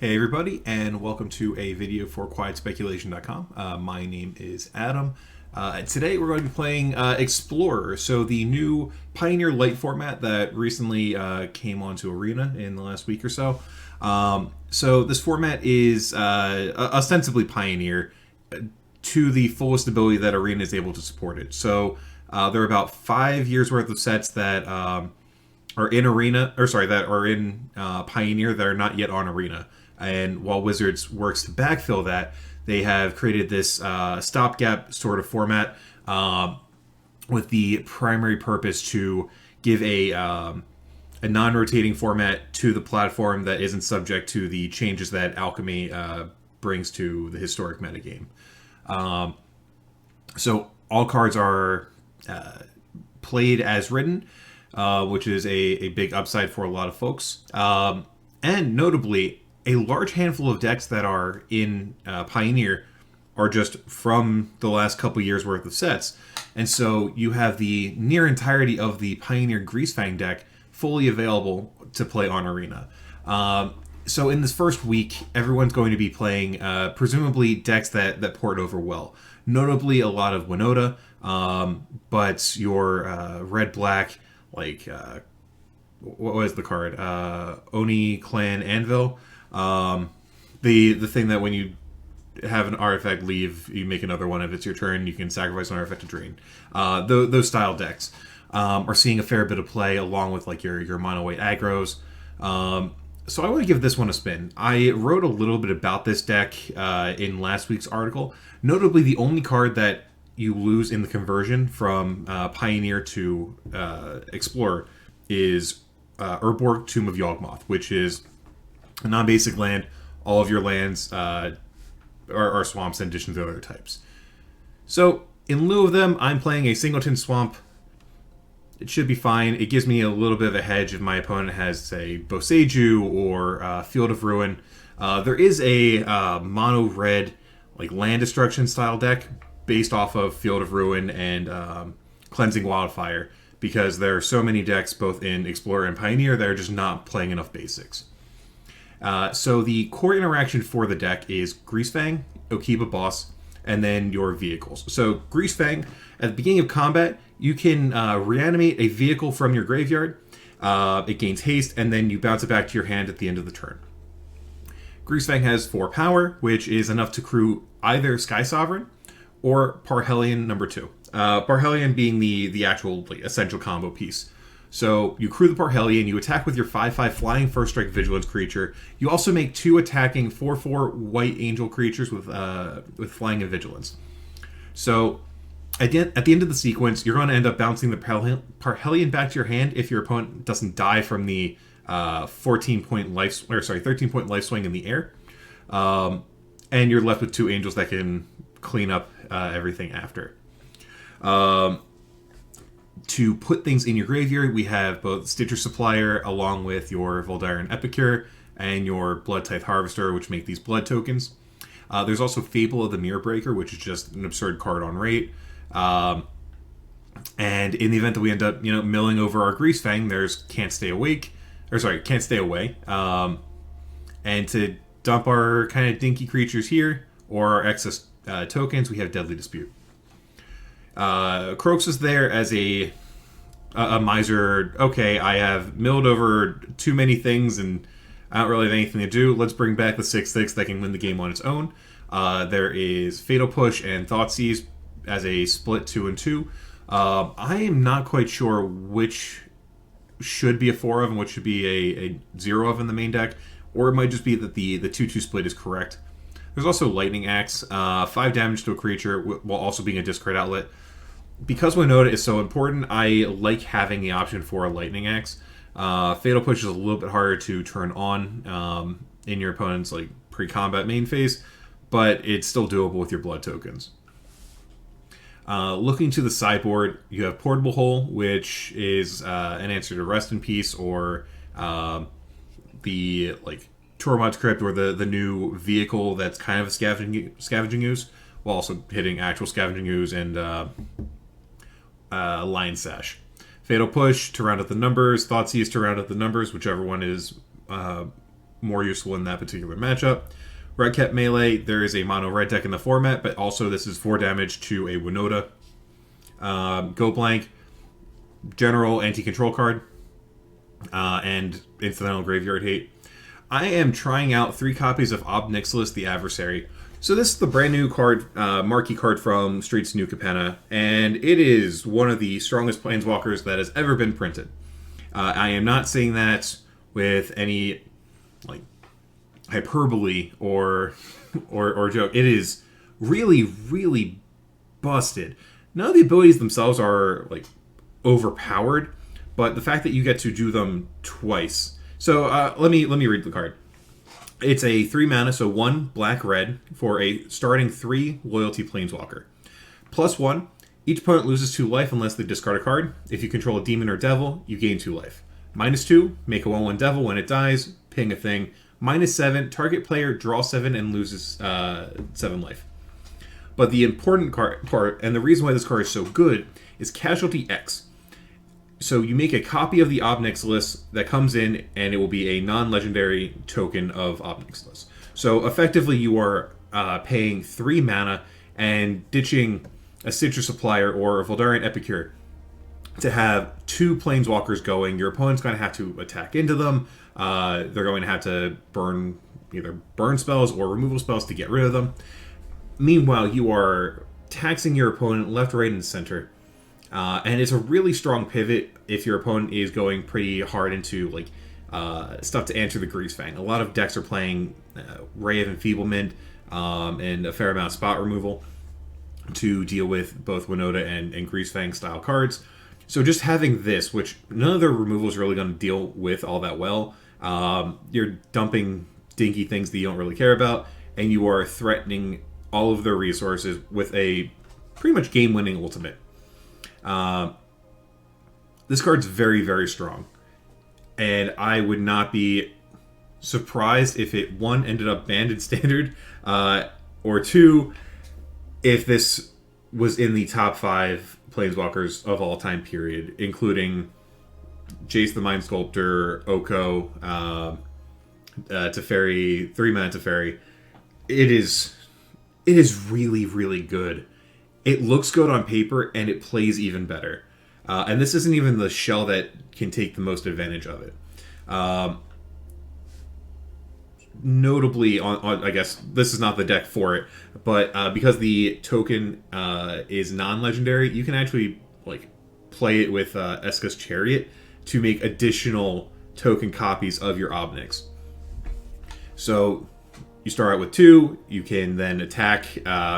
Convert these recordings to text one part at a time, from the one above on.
Hey everybody, and welcome to a video for QuietSpeculation.com. My name is Adam. Today we're going to be playing Explorer, so the new Pioneer Light format that recently came onto Arena in the last week or so. So this format is ostensibly Pioneer to the fullest ability that Arena is able to support it. So there are about 5 years worth of sets that are in Arena, or sorry, that are in Pioneer that are not yet on Arena. And while Wizards works to backfill that, they have created this stopgap sort of format with the primary purpose to give a non-rotating format to the platform that isn't subject to the changes that Alchemy brings to the historic metagame. So all cards are played as written, which is a big upside for a lot of folks. And notably, a large handful of decks that are in Pioneer are just from the last couple years worth of sets. And so you have the near entirety of the Pioneer Greasefang deck fully available to play on Arena. So in this first week, everyone's going to be playing presumably decks that port over well. Notably a lot of Winota, but your red-black, like, what was the card? Oni Clan Anvil. The thing that when you have an artifact leave, you make another one. If it's your turn, you can sacrifice an artifact to drain. Those style decks are seeing a fair bit of play, along with like your mono white aggros. So I want to give this one a spin. I wrote a little bit about this deck in last week's article. Notably, the only card that you lose in the conversion from Pioneer to Explorer is Urborg, Tomb of Yawgmoth, which is a non-basic land. All of your lands are swamps in addition to other types. So, in lieu of them, I'm playing a Singleton Swamp. It should be fine. It gives me a little bit of a hedge if my opponent has, say, Boseiju or Field of Ruin. There is a mono-red like land destruction style deck based off of Field of Ruin and Cleansing Wildfire, because there are so many decks, both in Explorer and Pioneer, that are just not playing enough basics. So the core interaction for the deck is Greasefang, Okiba Boss, and then your vehicles. So Greasefang, at the beginning of combat, you can reanimate a vehicle from your graveyard. It gains haste, and then you bounce it back to your hand at the end of the turn. Greasefang has 4 power, which is enough to crew either Sky Sovereign or Parhelion number 2. Parhelion being the actual essential combo piece. So you crew the Parhelion, you attack with your 5/5 flying first strike vigilance creature. You also make 2 attacking 4/4 white angel creatures with flying and vigilance. So at the end of the sequence, you're going to end up bouncing the Parhelion back to your hand if your opponent doesn't die from the 13-point life swing in the air. And you're left with 2 angels that can clean up everything after. To put things in your graveyard, we have both Stitcher Supplier along with your Voldaren Epicure and your Blood Tithe Harvester, which make these blood tokens. There's also Fable of the Mirror Breaker, which is just an absurd card on rate. And in the event that we end up, milling over our Greasefang, there's Can't Stay Away. And to dump our kind of dinky creatures here, or our excess tokens, we have Deadly Dispute. Croaks is there as a miser. Okay, I have milled over too many things and I don't really have anything to do. Let's bring back the 6/6 that can win the game on its own. There is Fatal Push and Thoughtseize as a split 2 and 2. I am not quite sure which should be a 4 of and which should be a 0 of in the main deck, or it might just be that the 2/2 split is correct. There's also Lightning Axe, 5 damage to a creature while also being a discard outlet. Because Winota is so important, I like having the option for a Lightning Axe. Fatal Push is a little bit harder to turn on in your opponent's pre-combat main phase, but it's still doable with your blood tokens. Looking to the sideboard, you have Portable Hole, which is an answer to Rest in Peace or the Tormod's Crypt, or the new vehicle that's kind of a scavenging ooze, while also hitting actual scavenging ooze and Lion Sash. Fatal Push to round up the numbers, Thoughtseize to round up the numbers, whichever one is more useful in that particular matchup. Red Cap Melee, there is a mono red deck in the format, but also this is 4 damage to a Winota. Go Blank, general anti-control card, and incidental graveyard hate. I am trying out 3 copies of Ob Nixilis the Adversary. So this is the brand new card, marquee card from Streets of New Capenna, and it is one of the strongest planeswalkers that has ever been printed. I am not saying that with any like hyperbole or joke. It is really, really busted. None of the abilities themselves are like overpowered, but the fact that you get to do them twice. So let me read the card. It's a 3 mana, so 1 black-red for a starting 3 loyalty planeswalker. +1, each opponent loses 2 life unless they discard a card. If you control a demon or devil, you gain 2 life. -2, make a 1/1 devil when it dies, ping a thing. -7, target player draw 7 and loses 7 life. But the important part, and the reason why this card is so good, is Casualty X. So you make a copy of the Ob Nixilis that comes in, and it will be a non-legendary token of Ob Nixilis. So effectively, you are paying 3 mana and ditching a Citrus Supplier or a Voldarian Epicure to have 2 planeswalkers going. Your opponent's going to have to attack into them. They're going to have to burn either burn spells or removal spells to get rid of them. Meanwhile, you are taxing your opponent left, right, and center. And it's a really strong pivot if your opponent is going pretty hard into like stuff to answer the Greasefang. A lot of decks are playing Ray of Enfeeblement and a fair amount of spot removal to deal with both Winota and Greasefang style cards. So just having this, which none of the removal is really going to deal with all that well, you're dumping dinky things that you don't really care about, and you are threatening all of their resources with a pretty much game-winning ultimate. This card's very, very strong, and I would not be surprised if it, 1, ended up banned in Standard, or 2, if this was in the top 5 Planeswalkers of all time period, including Jace the Mind Sculptor, Oko, Teferi, 3 mana Teferi. It is really, really good. It looks good on paper, and it plays even better. And this isn't even the shell that can take the most advantage of it. Notably, on I guess this is not the deck for it, but because the token is non-legendary, you can actually like play it with Eska's Chariot to make additional token copies of your Obnix. So you start out with 2, you can then attack,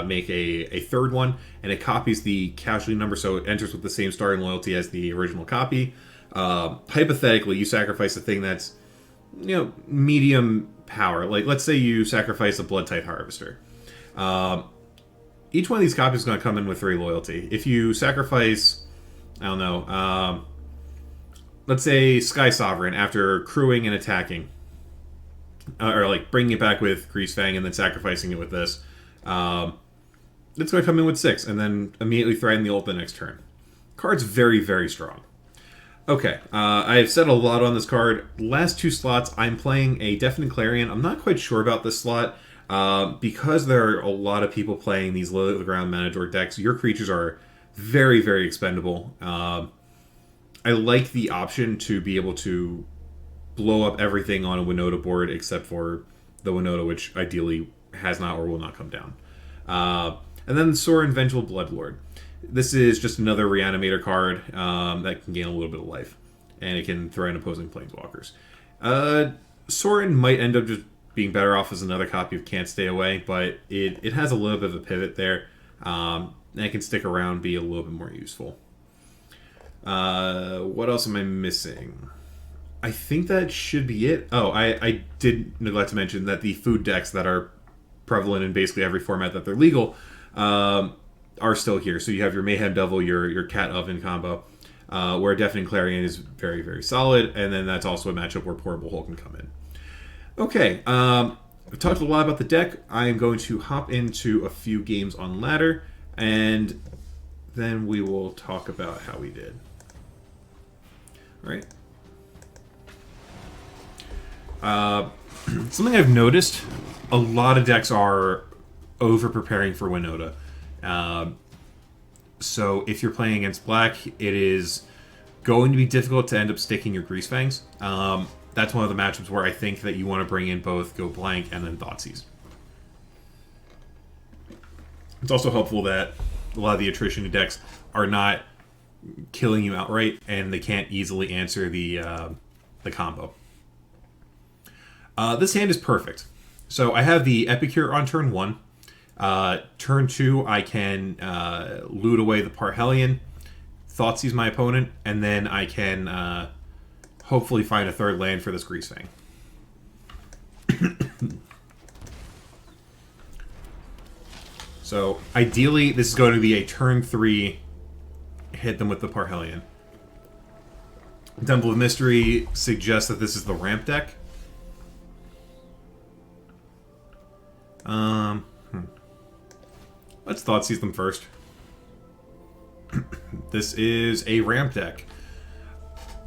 make a third one, and it copies the casualty number, so it enters with the same starting loyalty as the original copy. Hypothetically, you sacrifice a thing that's, medium power. Like, let's say you sacrifice a Blood-Tithe Harvester. Each one of these copies is going to come in with 3 loyalty. If you sacrifice, I don't know, let's say Sky Sovereign after crewing and attacking, or like bringing it back with Greasefang and then sacrificing it with this, it's going to come in with 6 and then immediately threaten the ult the next turn. Card's very, very strong. Okay, I've said a lot on this card. Last 2 slots, I'm playing a Deafening Clarion. I'm not quite sure about this slot. Because there are a lot of people playing these low-to-the-ground Manador decks, your creatures are very, very expendable. I like the option to be able to blow up everything on a Winota board except for the Winota, which ideally has not or will not come down. And then Sorin Vengeful Bloodlord. This is just another Reanimator card that can gain a little bit of life, and it can throw in opposing Planeswalkers. Sorin might end up just being better off as another copy of Can't Stay Away, but it has a little bit of a pivot there, and it can stick around, be a little bit more useful. What else am I missing? I think that should be it. Oh, I did neglect to mention that the food decks that are prevalent in basically every format that they're legal are still here. So you have your Mayhem Devil, your Cat Oven combo, where Deafening Clarion is very, very solid, and then that's also a matchup where Portable Hole can come in. Okay, I've talked a lot about the deck. I am going to hop into a few games on ladder, and then we will talk about how we did. All right. Something I've noticed, a lot of decks are over-preparing for Winota. So if you're playing against black, it is going to be difficult to end up sticking your Greasefangs. That's one of the matchups where I think that you want to bring in both Go Blank and then Thoughtseize. It's also helpful that a lot of the attrition decks are not killing you outright, and they can't easily answer the combo. This hand is perfect. So I have the Epicure on turn 1. Turn 2, I can loot away the Parhelion, Thoughtseize my opponent, and then I can hopefully find a third land for this Greasefang. So ideally, this is going to be a turn 3 hit them with the Parhelion. Temple of Mystery suggests that this is the ramp deck. Let's Thoughtseize them first. This is a ramp deck.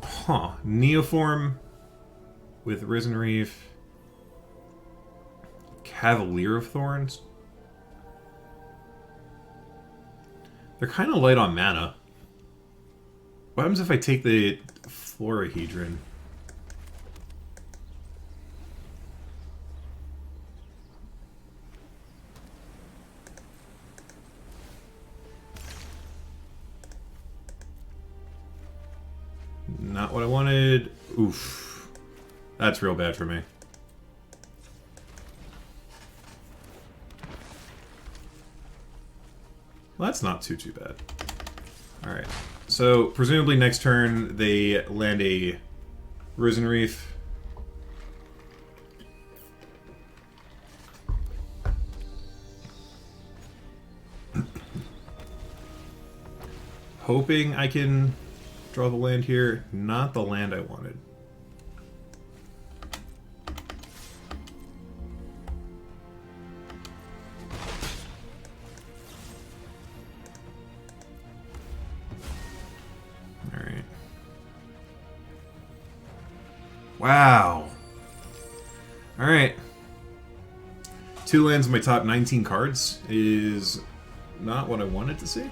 Huh. Neoform with Risen Reef. Cavalier of Thorns. They're kind of light on mana. What happens if I take the Florahedron? Not what I wanted. Oof. That's real bad for me. Well, that's not too bad. Alright. So, presumably next turn, they land a Risen Reef. Hoping I can draw the land here. Not the land I wanted. Alright. Wow. Alright. 2 lands in my top 19 cards is not what I wanted to see.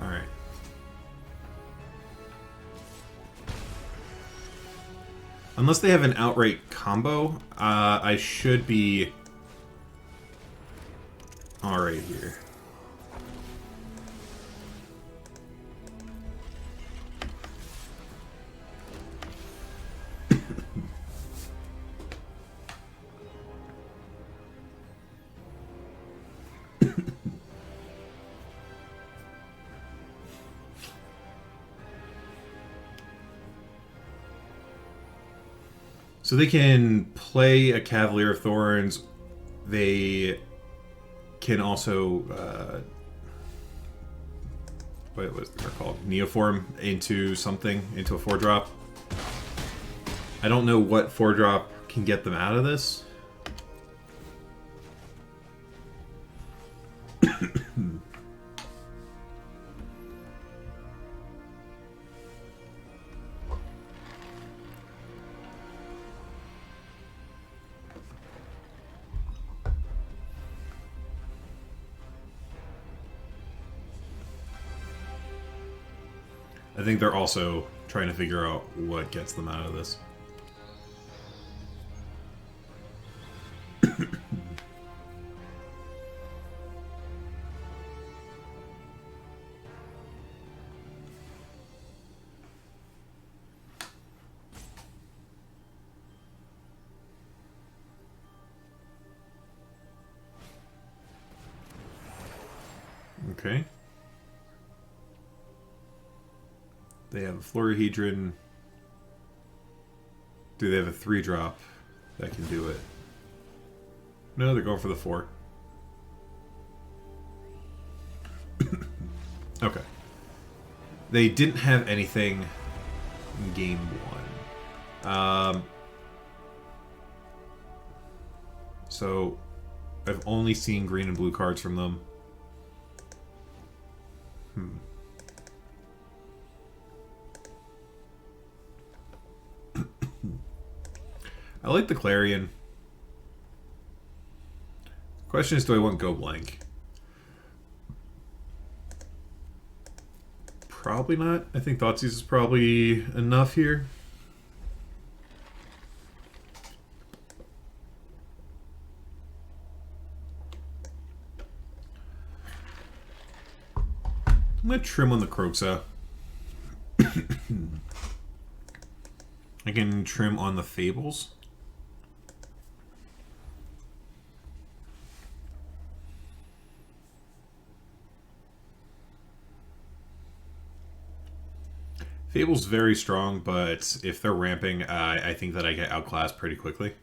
Alright. Unless they have an outright combo, I should be alright here. So they can play a Cavalier of Thorns. They can also what was it called? Neoform into something, into a 4-drop. I don't know what 4-drop can get them out of this. I think they're also trying to figure out what gets them out of this. Okay. They have a Florahedron. Do they have a 3-drop that can do it? No, they're going for the 4. Okay. They didn't have anything in game 1. So, I've only seen green and blue cards from them. I like the Clarion. Question is, do I want Go Blank? Probably not. I think Thoughtseize is probably enough here. I'm going to trim on the Kroxa. I can trim on the Fables. Fable's very strong, but if they're ramping, I think that I get outclassed pretty quickly.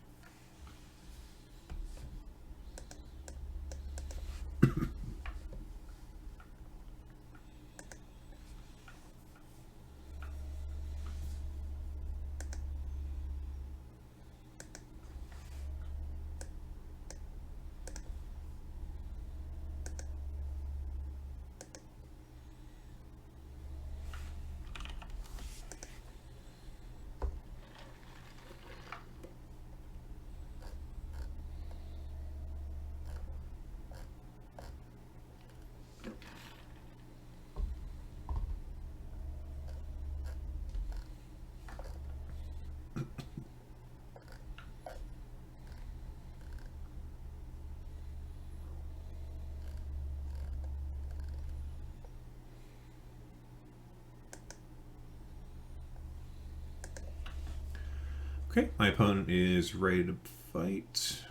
Okay, my opponent is ready to fight.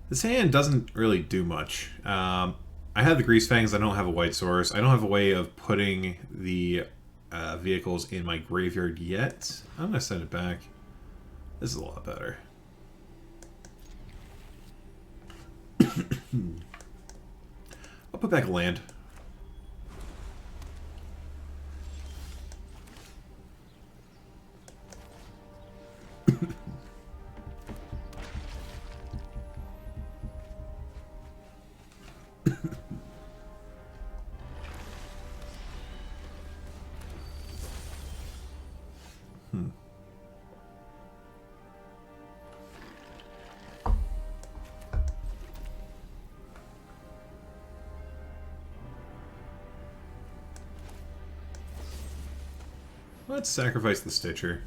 This hand doesn't really do much. I have the Greasefangs. I don't have a white source. I don't have a way of putting the vehicles in my graveyard yet. I'm going to send it back. This is a lot better. I'll put back a land. Let's sacrifice the Stitcher.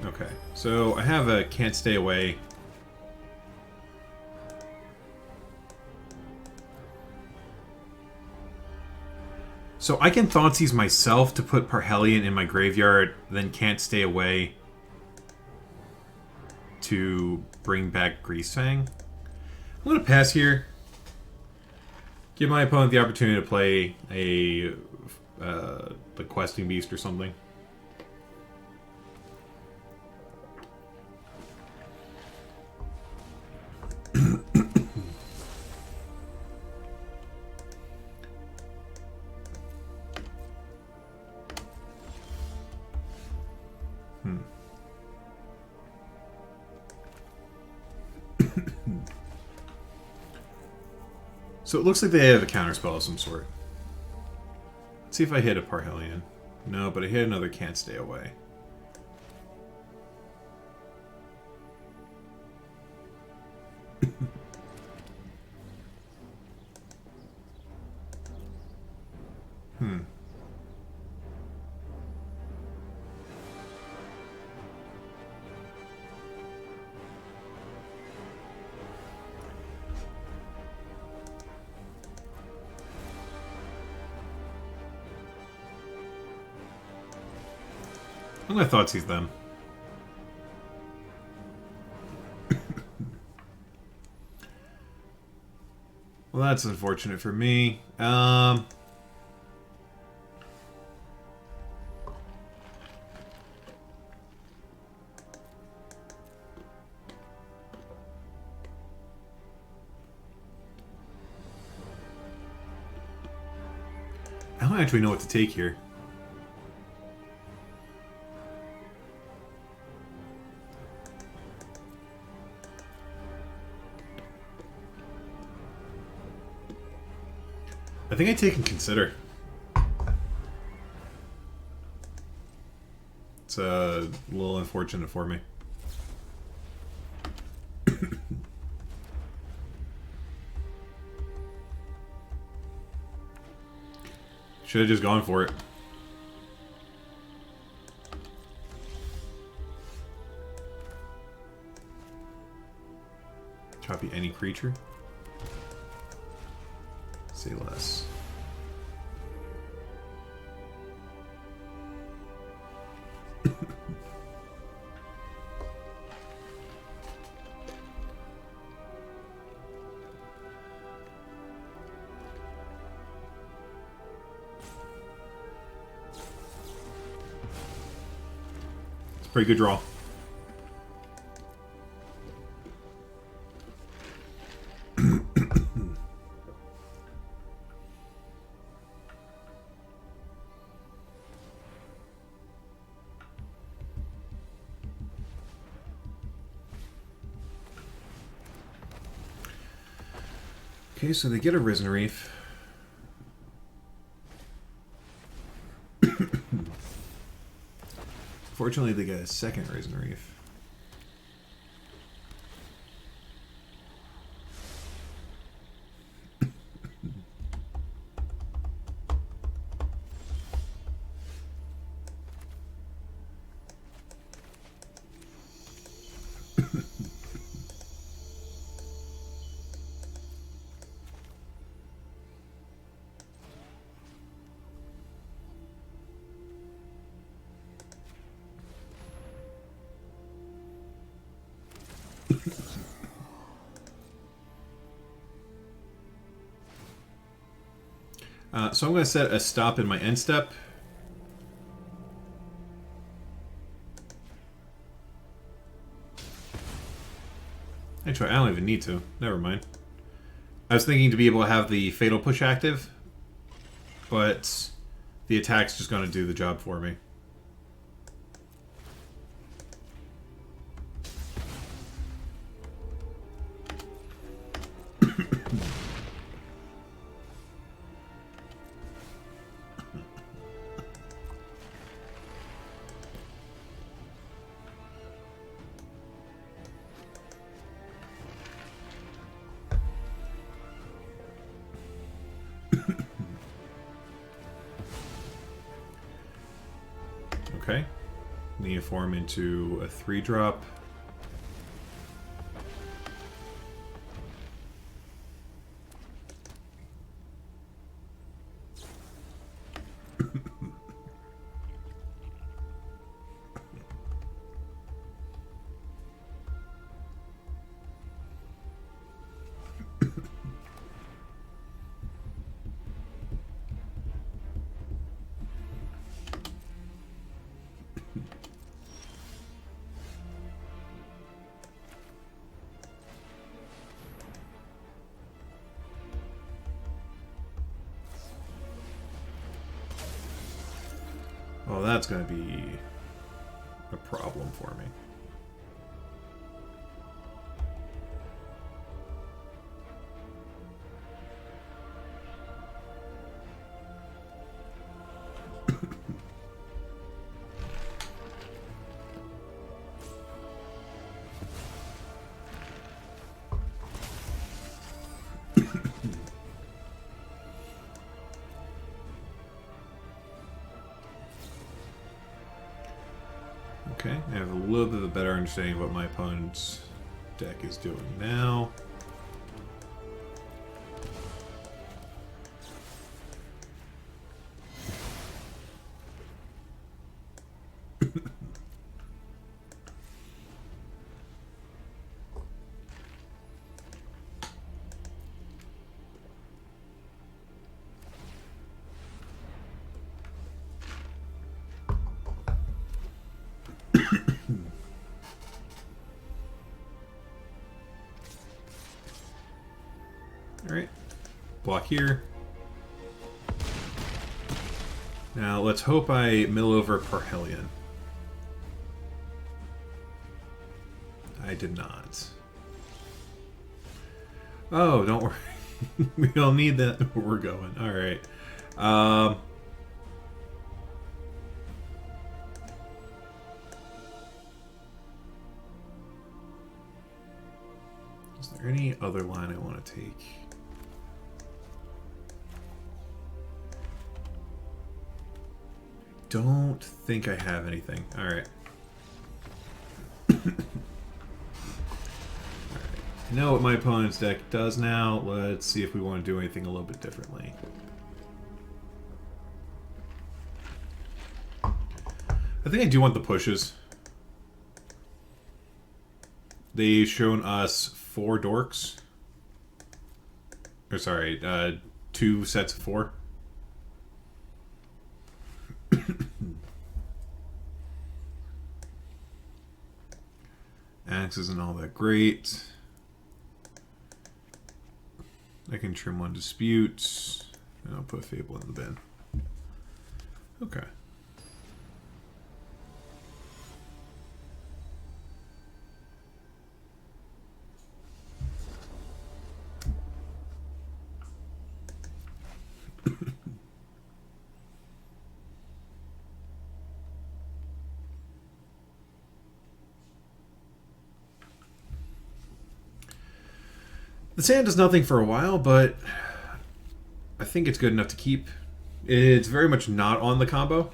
Okay, so I have a Can't Stay Away. So I can Thoughtseize myself to put Parhelion in my graveyard, then Can't Stay Away to bring back Greasefang. I'm going to pass here. Give my opponent the opportunity to play a the Questing Beast or something. So it looks like they have a counterspell of some sort. Let's see if I hit a Parhelion. No, but I hit another Can't Stay Away. I'm going to Thoughtseize them. Well, that's unfortunate for me. I'm don't actually know what to take here. I think I take and consider. It's a little unfortunate for me. Should have just gone for it. Copy any creature. Say less. Pretty good draw. Okay, so they get a Risen Reef. Fortunately, they get a second Risen Reef. So I'm going to set a stop in my end step. Actually, I don't even need to. Never mind. I was thinking to be able to have the Fatal Push active, but the attack's just going to do the job for me. Okay. Neoform into a 3-drop. Oh, that's going to be a problem for me. Okay, I have a little bit of a better understanding of what my opponent's deck is doing now. Alright, block here. Now let's hope I mill over Parhelion. I did not. Oh, don't worry. We don't need that where we're going. Alright. Is there any other line I want to take? Don't think I have anything. Alright. I know what my opponent's deck does now. Let's see if we want to do anything a little bit differently. I think I do want the pushes. They've shown us 4 dorks. Or sorry, 2 sets of 4. Axe isn't all that great. I can trim 1 dispute, and I'll put Fable in the bin. Okay. The sand does nothing for a while, but I think it's good enough to keep. It's very much not on the combo.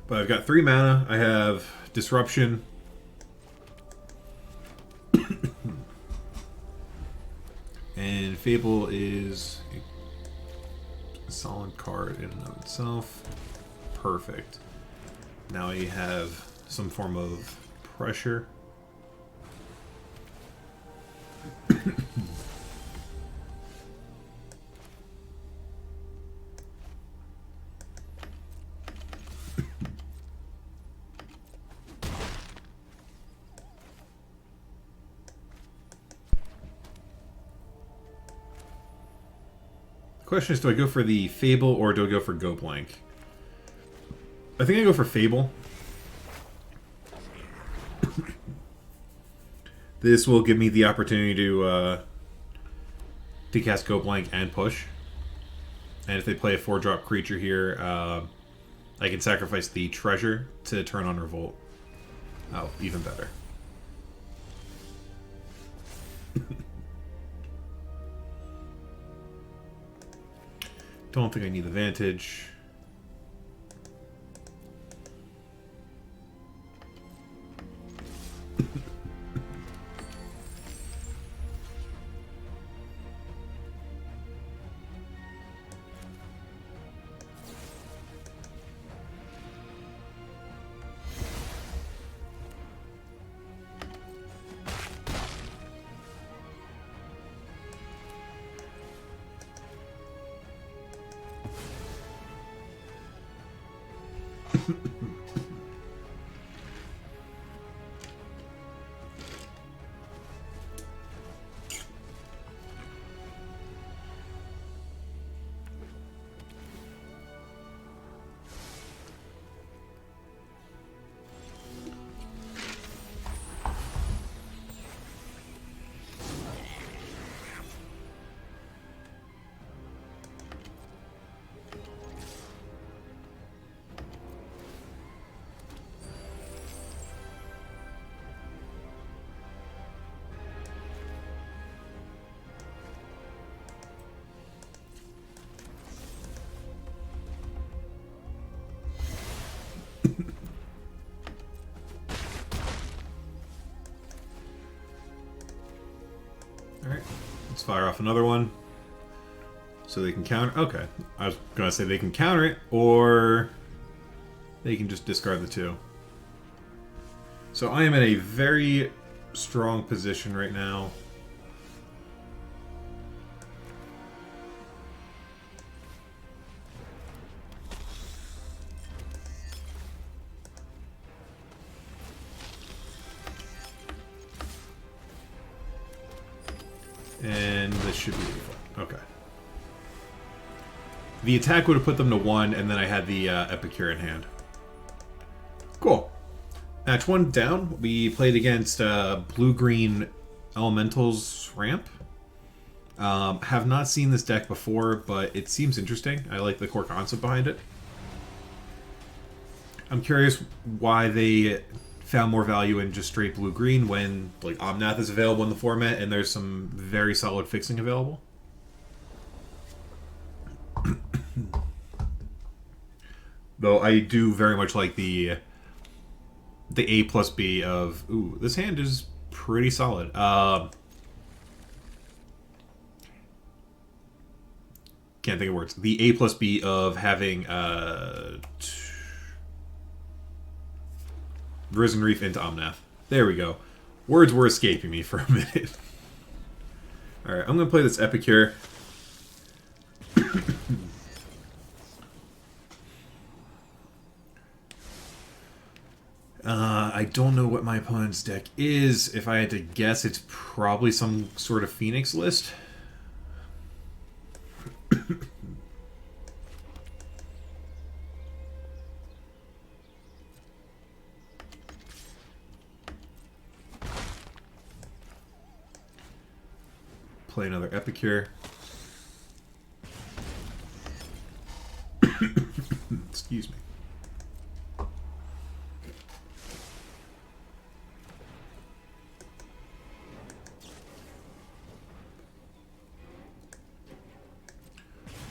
But I've got 3 mana. I have Disruption. And Fable is a solid card in and of itself. Perfect. Now you have some form of pressure. The question is, do I go for the Fable or do I go for Go Blank? I think I go for Fable. This will give me the opportunity to cast Go Blank and push. And if they play a 4-drop creature here, I can sacrifice the treasure to turn on Revolt. Oh, even better. Don't think I need the Vantage. Alright, let's fire off another one. So they can counter. Okay, I was going to say they can counter it, or they can just discard the 2. So I am in a very strong position right now. should be lethal. Okay. The attack would have put them to 1, and then I had the Epicure in hand. Cool. Match 1 down. We played against Blue-Green Elementals Ramp. Have not seen this deck before, but it seems interesting. I like the core concept behind it. I'm curious why they found more value in just straight blue-green when like Omnath is available in the format and there's some very solid fixing available. Though I do very much like the A plus B of, ooh, this hand is pretty solid. Can't think of words. The A plus B of having Risen Reef into Omnath. There we go. Words were escaping me for a minute. Alright, I'm going to play this Epicure. I don't know what my opponent's deck is. If I had to guess, it's probably some sort of Phoenix list. Play another Epicure. Excuse me.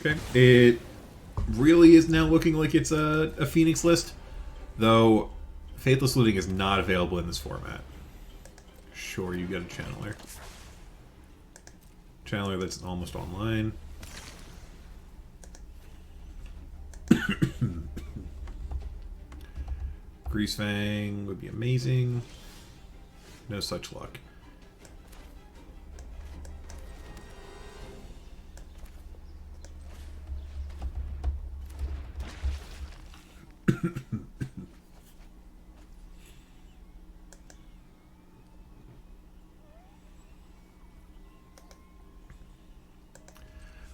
Okay, it really is now looking like it's a Phoenix list, though Faithless Looting is not available in this format. Sure, you get a Channeler. Channeler that's almost online. Greasefang would be amazing. No such luck.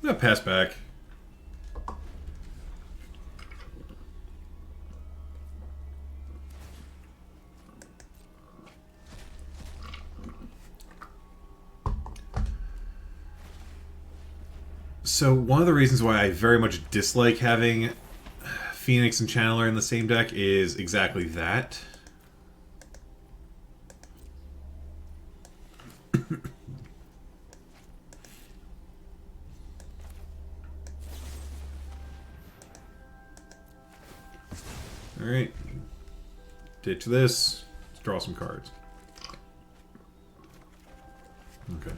I'm gonna pass back. So one of the reasons why I very much dislike having Phoenix and Channeler in the same deck is exactly that. Alright. Ditch this. Let's draw some cards. Okay.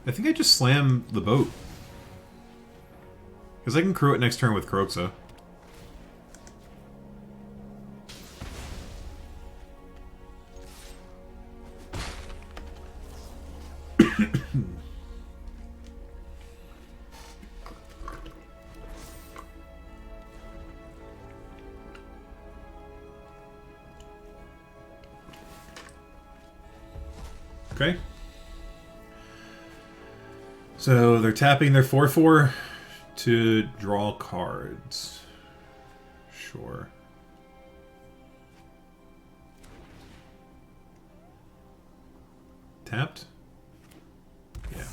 I think I just slam the boat. Because I can crew it next turn with Kroxa. Okay. So they're tapping their 4/4 to draw cards. Sure. Tapped? Yeah.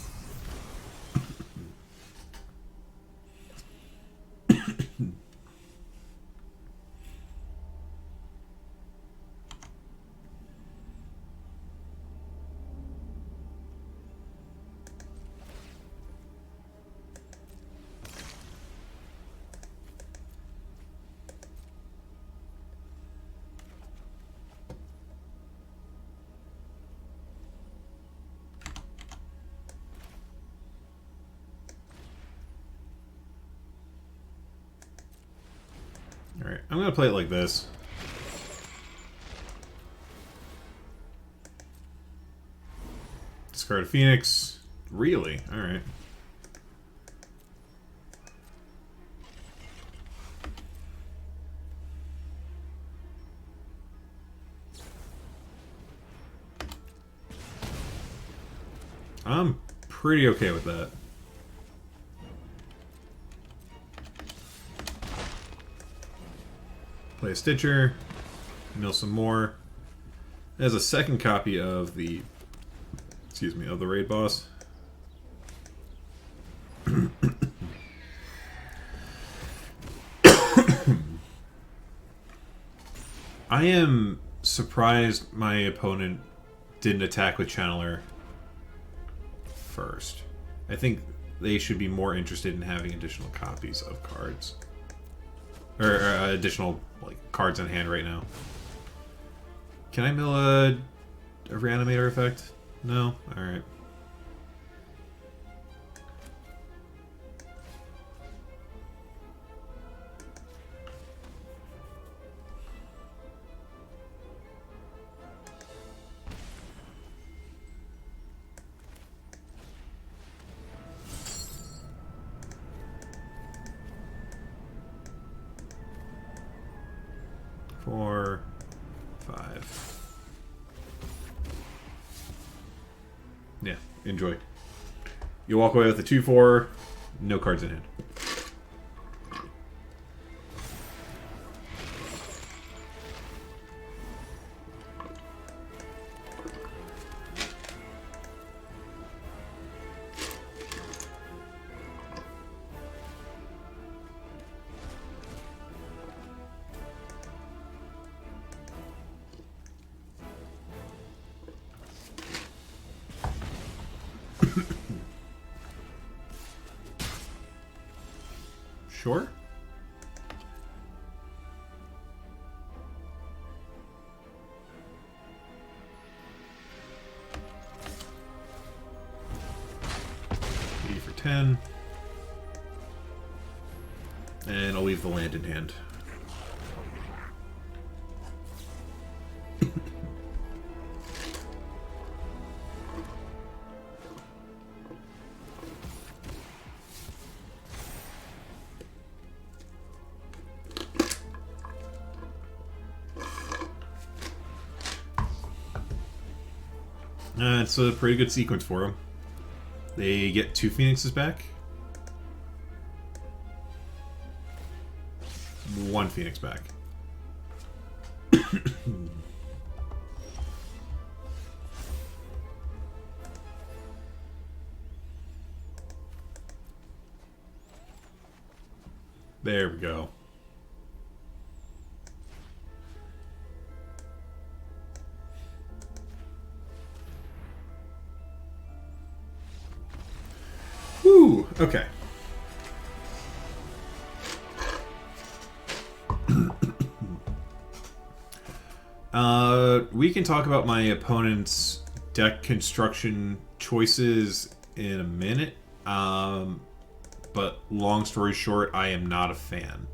I'm going to play it like this. Discard a Phoenix. Really? Alright. I'm pretty okay with that. Play a Stitcher. Mill some more. There's a second copy of the... excuse me, of the raid boss. I am surprised my opponent didn't attack with Channeler first. I think they should be more interested in having additional copies of cards. Or additional like cards in hand right now. Can I mill a reanimator effect? No? Alright. Four, five. Yeah, enjoy. You walk away with a 2/4, no cards in hand. Sure. E for 10. And I'll leave the land in hand. It's a pretty good sequence for them. They get 2 Phoenixes back. 1 Phoenix back. There we go. Whew, okay. We can talk about my opponent's deck construction choices in a minute. But long story short, I am not a fan.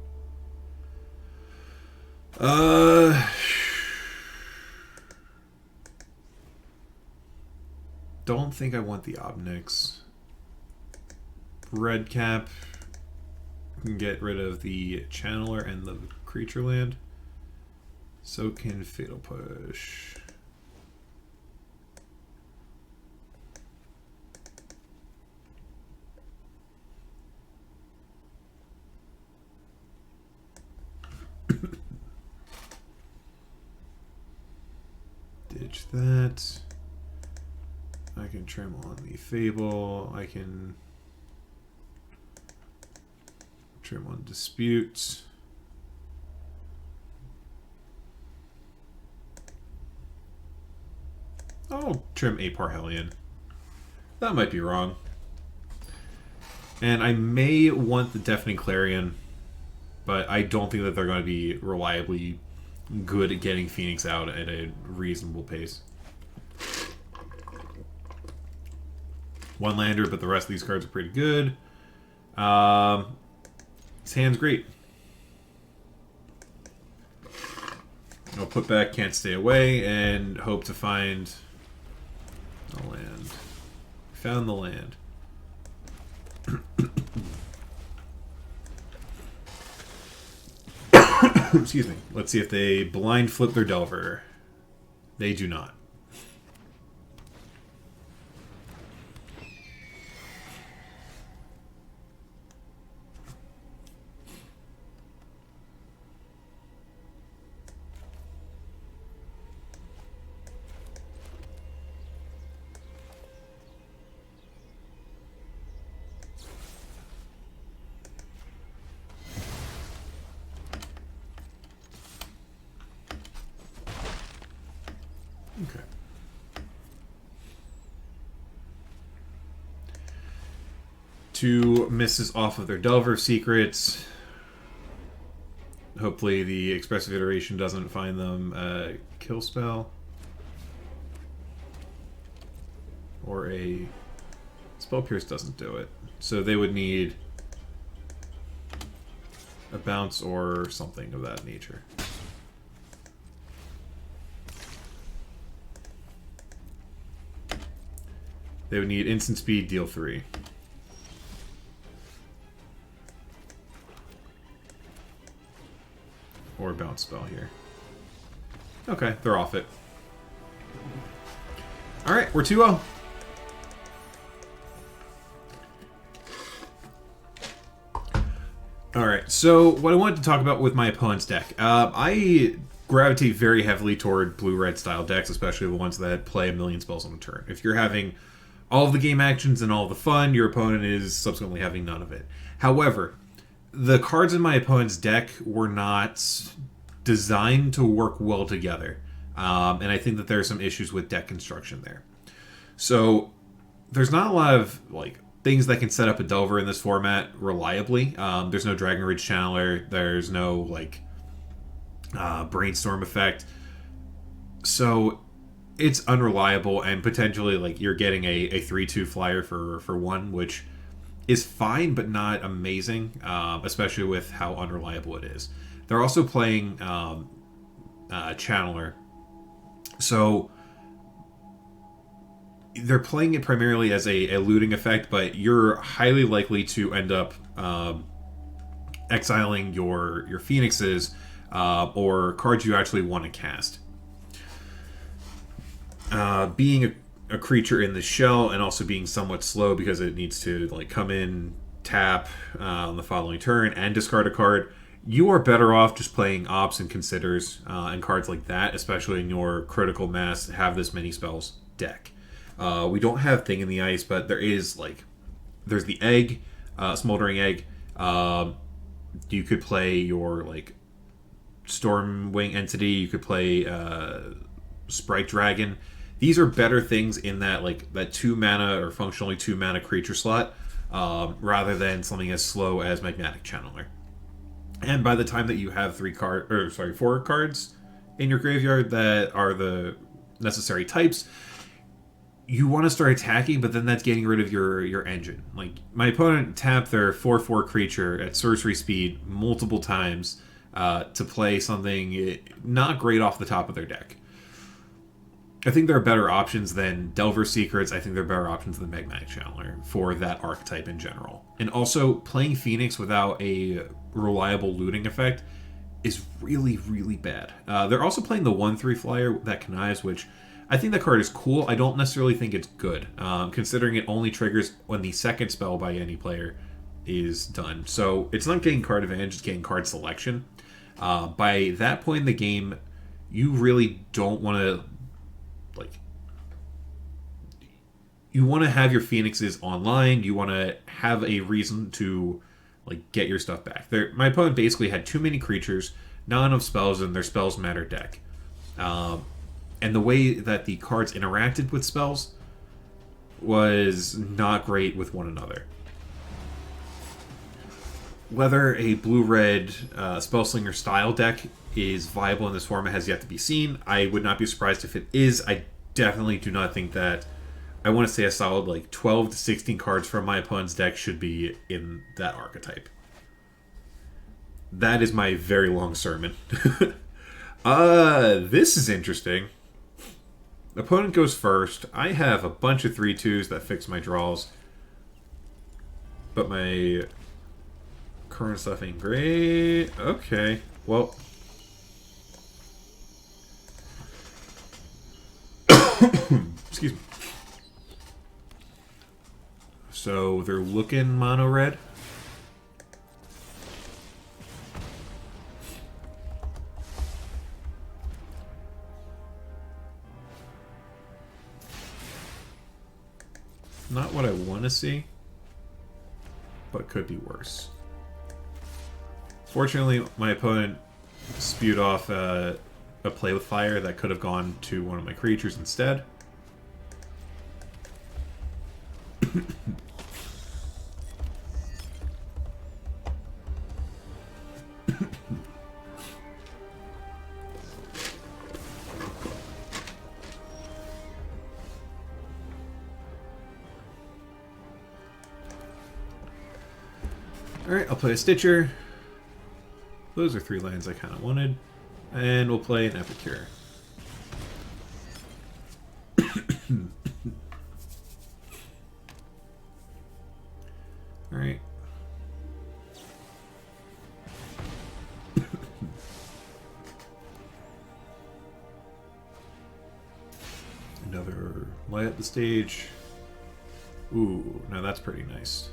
Don't think I want the Obnix. Red cap. Can get rid of the Channeler and the creature land. So can Fatal Push. Ditch that. I can trim on the Fable. I can trim on Dispute. I'll trim a Parhelion. That might be wrong. And I may want the Deafening Clarion, but I don't think that they're going to be reliably good at getting Phoenix out at a reasonable pace. 1 lander, but the rest of these cards are pretty good. His hand's great. I'll put back Can't Stay Away and hope to find the land. Found the land. Excuse me. Let's see if they blind flip their Delver. They do not. Okay. Two misses off of their Delver secrets. Hopefully the expressive iteration doesn't find them kill spell. Or a spell pierce doesn't do it. So they would need a bounce or something of that nature. They would need instant speed, deal 3. Or a bounce spell here. Okay, they're off it. Alright, we're 2-0. Alright, so what I wanted to talk about with my opponent's deck. I gravitate very heavily toward blue-red style decks, especially the ones that play a million spells on a turn. If you're having all of the game actions and all of the fun, your opponent is subsequently having none of it. However, the cards in my opponent's deck were not designed to work well together. And I think that there are some issues with deck construction there. So there's not a lot of things that can set up a Delver in this format reliably. There's no Dragon Ridge Channeler. There's no Brainstorm effect. So it's unreliable, and potentially you're getting a 3/2 flyer for 1, which is fine but not amazing, especially with how unreliable it is. They're also playing Channeler, so they're playing it primarily as a looting effect, but you're highly likely to end up exiling your Phoenixes or cards you actually want to cast. Being a creature in the shell and also being somewhat slow because it needs to come in, tap on the following turn and discard a card, you are better off just playing Ops and Considers and cards like that, especially in your critical mass have this many spells deck. We don't have Thing in the Ice, but there is there's the Egg, Smoldering Egg. You could play your Stormwing Entity. You could play Sprite Dragon. These are better things in that that 2 mana or functionally 2 mana creature slot, rather than something as slow as Magmatic Channeler. And by the time that you have 4 cards in your graveyard that are the necessary types, you want to start attacking, but then that's getting rid of your engine. My opponent tapped their 4/4 creature at sorcery speed multiple times to play something not great off the top of their deck. I think there are better options than Delver Secrets. I think there are better options than Magmatic Channeler for that archetype in general. And also, playing Phoenix without a reliable looting effect is really, really bad. They're also playing the 1/3 flyer that connives, which I think the card is cool. I don't necessarily think it's good, considering it only triggers when the second spell by any player is done. So it's not getting card advantage, it's getting card selection. By that point in the game, you really don't want to you want to have your Phoenixes online. You want to have a reason to get your stuff back. My opponent basically had too many creatures, not enough spells in their spells matter deck. And the way that the cards interacted with spells was not great with one another. Whether a blue-red Spellslinger style deck is viable in this format has yet to be seen. I would not be surprised if it is. I definitely do not think that... I want to say a solid 12 to 16 cards from my opponent's deck should be in that archetype. That is my very long sermon. This is interesting. Opponent goes first. I have a bunch of 3/2s that fix my draws. But my current stuff ain't great. Okay. Well. Excuse me. So they're looking mono red. Not what I want to see, but could be worse. Fortunately, my opponent spewed off a play with fire that could have gone to one of my creatures instead. Alright, I'll play a Stitcher. Those are 3 lands I kind of wanted. And we'll play an Epicure. Alright. Another light up the stage. Ooh, now that's pretty nice.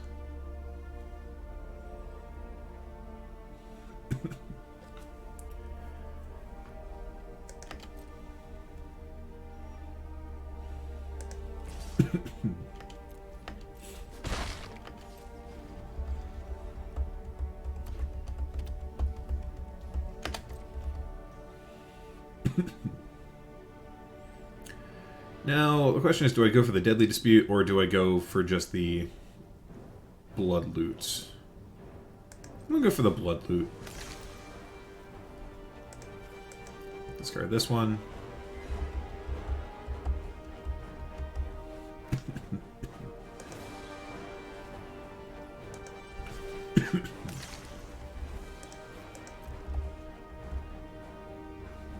Now, the question is, do I go for the Deadly Dispute, or do I go for just the Blood Loot? I'm gonna go for the Blood Loot. Discard this one.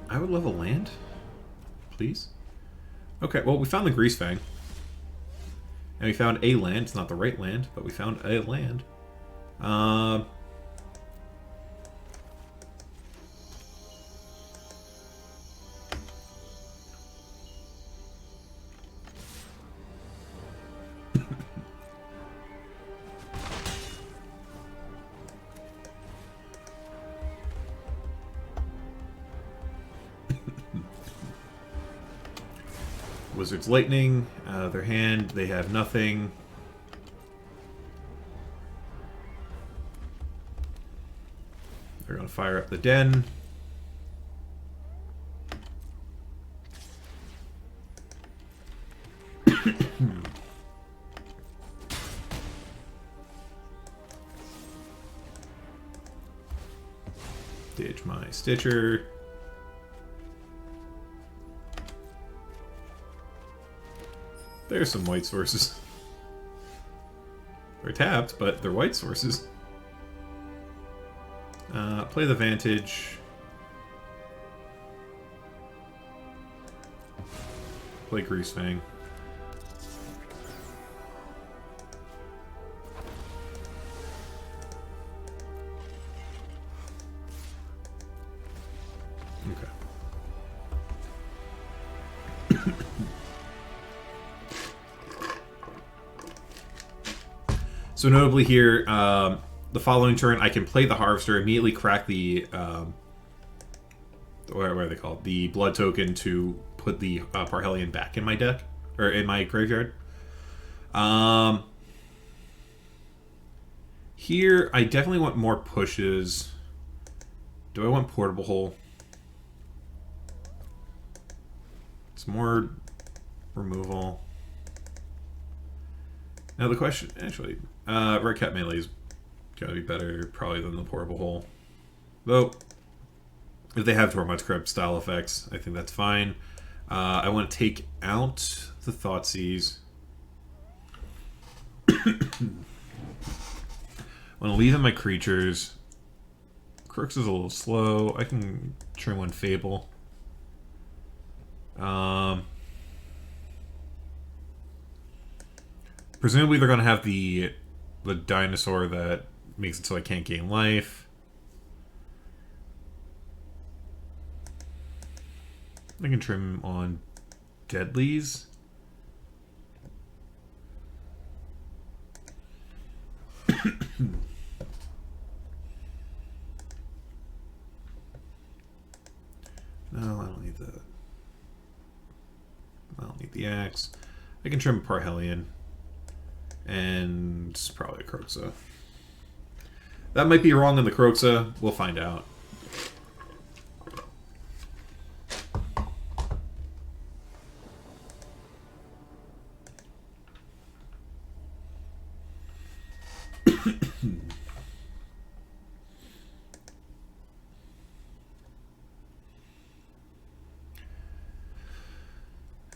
I would love a land, please. Okay, well, we found the Greasefang. And we found a land. It's not the right land, but we found a land. Wizard's Lightning, their hand, they have nothing. They're going to fire up the den. Ditch my Stitcher. There's some white sources. They're tapped, but they're white sources. Play the Vantage. Play Greasefang. Okay. So notably here, the following turn, I can play the Harvester, immediately crack the what are they called? The blood token to put the Parhelion back in my deck or in my graveyard. Here, I definitely want more pushes. Do I want Portable Hole? It's more removal. Now the question, actually, Red Cat Melee is going to be better probably than the Portable Hole. Though, if they have Tormod's Crypt style effects, I think that's fine. I want to take out the Thoughtseize. I want to leave in my creatures. Crooks is a little slow. I can trim one Fable. Presumably they're going to have the dinosaur that makes it so I can't gain life. I can trim on Deadlies. No, I don't need the... I don't need the axe. I can trim a Parhelion. And probably a Croxa. That might be wrong on the Croxa. We'll find out.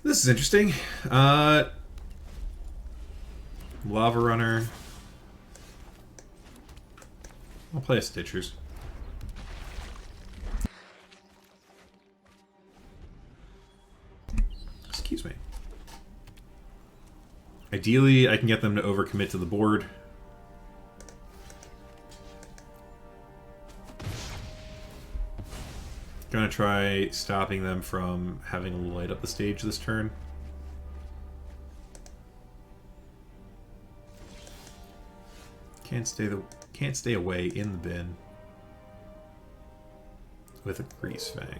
This is interesting. Lava Runner. I'll play a Stitchers. Excuse me. Ideally, I can get them to overcommit to the board. Gonna try stopping them from having to light up the stage this turn. Can't stay away in the bin with a Greasefang.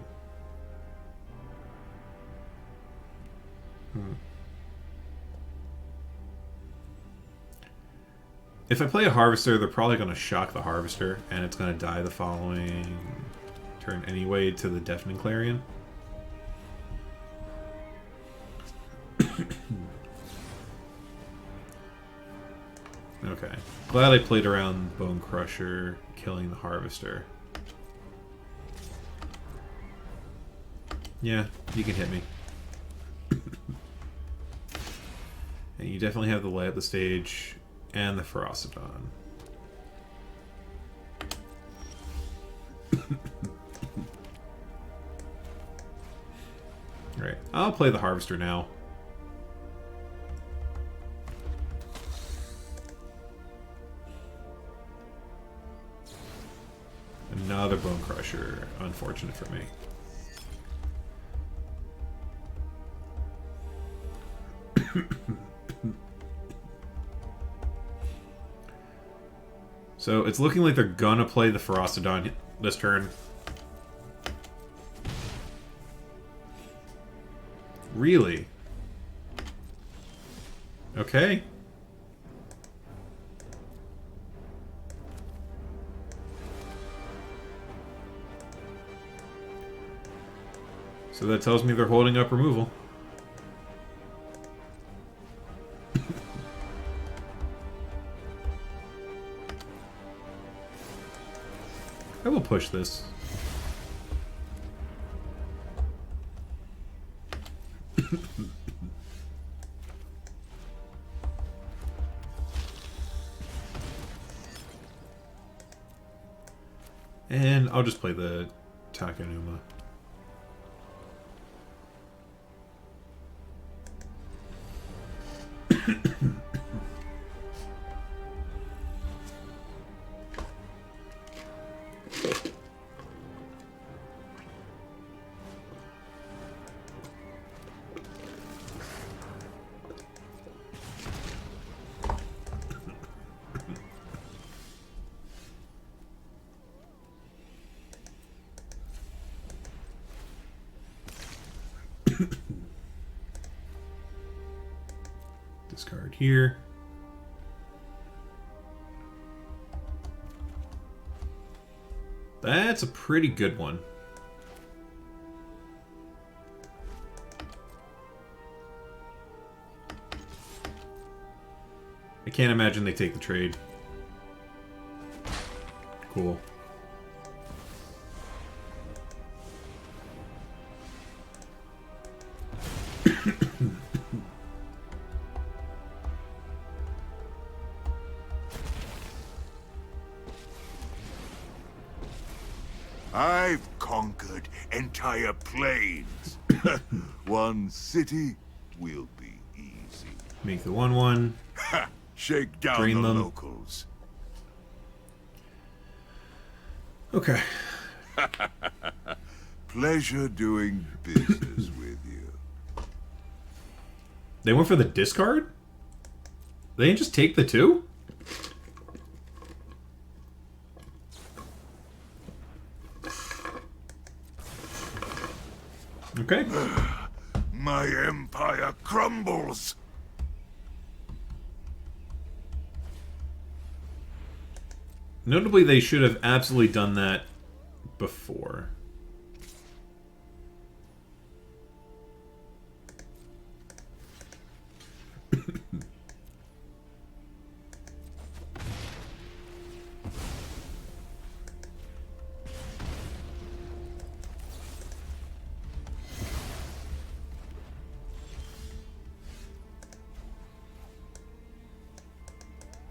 If I play a Harvester, they're probably going to shock the Harvester, and it's going to die the following turn anyway to the Deafening Clarion. Okay. Glad I played around Bone Crusher, killing the Harvester. Yeah, you can hit me. And you definitely have the light up the stage and the Ferocidon. Alright, I'll play the Harvester now. Another Bone Crusher. Unfortunate for me. So it's looking like they're gonna play the Ferocidon this turn. Really? Okay. So that tells me they're holding up removal. I will push this. And I'll just play the Takenuma. Discard here. That's a pretty good one. I can't imagine they take the trade. Cool. Capenna plains. One city will be easy. Make the 1/1. Shake down Drain the them. locals. Okay. Pleasure doing business with you. They went for the discard? They didn't just take the 2? Okay. My empire crumbles. Notably, they should have absolutely done that before.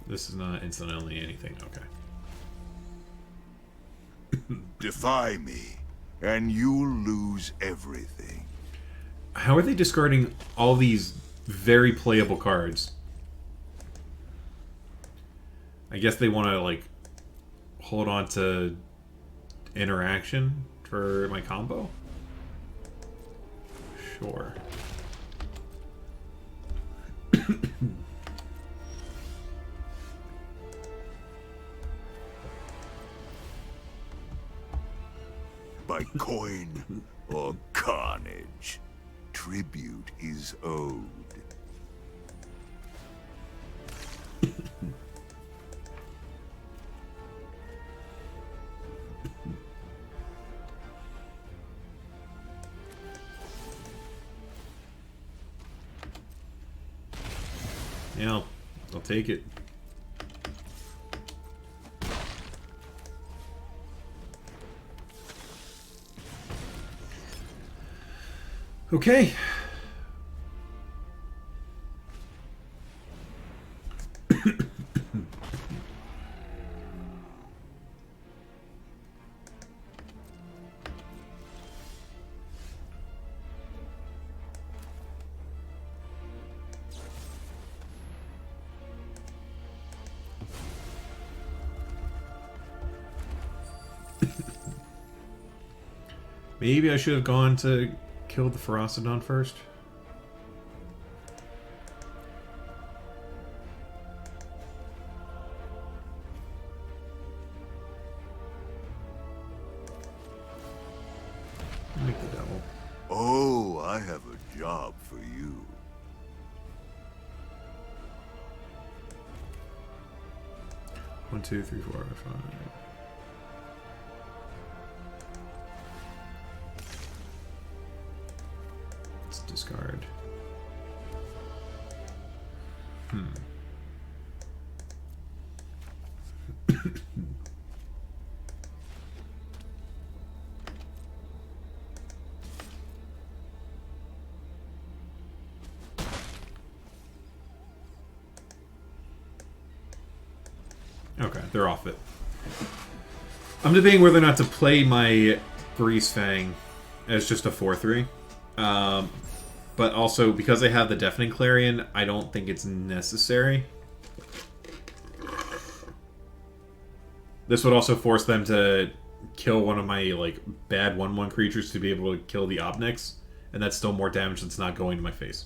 This is not instantly anything. Okay. Defy me, and you'll lose everything. How are they discarding all these very playable cards? I guess they want to, like, hold on to interaction for my combo? Sure. By coin or carnage, tribute is owed. Yeah, I'll take it. Okay. Maybe I should have gone to kill the Ferocidon first. Make the devil. Oh, I have a job for you. One, two, three, four, five. Let's discard. Okay, they're off it. I'm debating whether or not to play my Greasefang as just a 4/3. But also, because I have the Deafening Clarion, I don't think it's necessary. This would also force them to kill one of my, like, bad 1/1 creatures to be able to kill the Obnix, and that's still more damage that's not going to my face.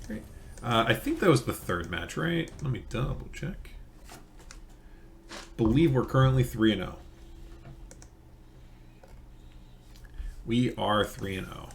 Great. I think that was the third match, right? Let me double check. Believe we're currently 3-0. We are 3-0.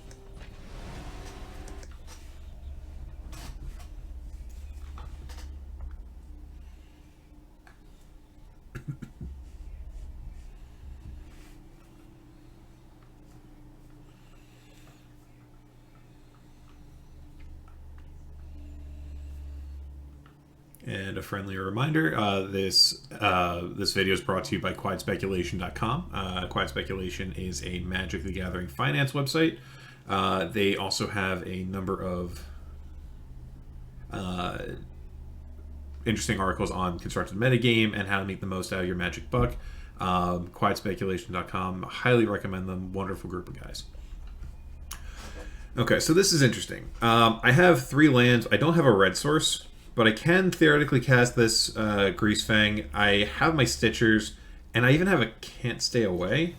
And a friendly reminder, this video is brought to you by QuietSpeculation.com. Quiet Speculation is a Magic the Gathering finance website. They also have a number of interesting articles on constructed metagame and how to make the most out of your magic buck. QuietSpeculation.com. Highly recommend them. Wonderful group of guys. Okay, so this is interesting. I have 3 lands. I don't have a red source, but I can theoretically cast this Greasefang. I have my Stitchers, and I even have a Can't Stay Away.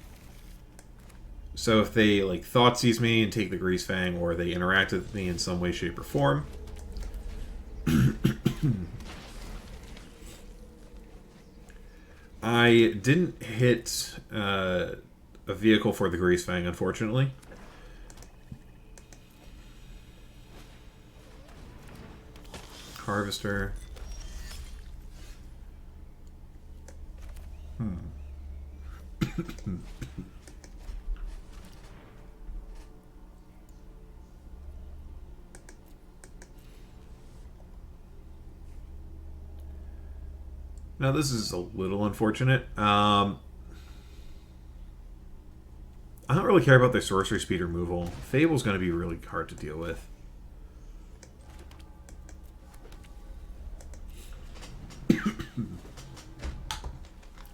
So if they like Thoughtseize me and take the Greasefang, or they interact with me in some way, shape, or form. I didn't hit a vehicle for the Greasefang, unfortunately. Harvester. Now this is a little unfortunate. I don't really care about their sorcery speed removal. Fable's going to be really hard to deal with.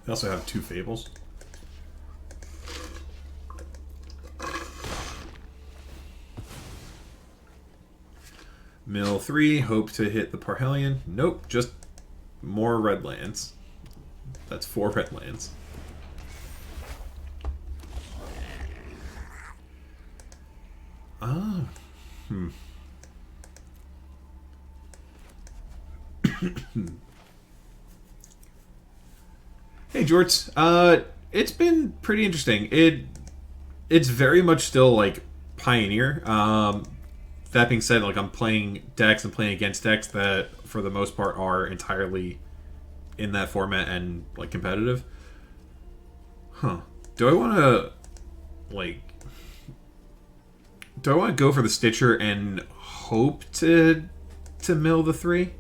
I also have 2 Fables. Mill 3, hope to hit the Parhelion. Nope, just more red lands. That's 4 red lands. Ah. Hey, Jorts. It's been pretty interesting. It's very much still like Pioneer. That being said, like I'm playing decks and playing against decks that, for the most part, are entirely in that format and like competitive. Huh? Do I want to like? Do I want to go for the Stitcher and hope to mill the 3,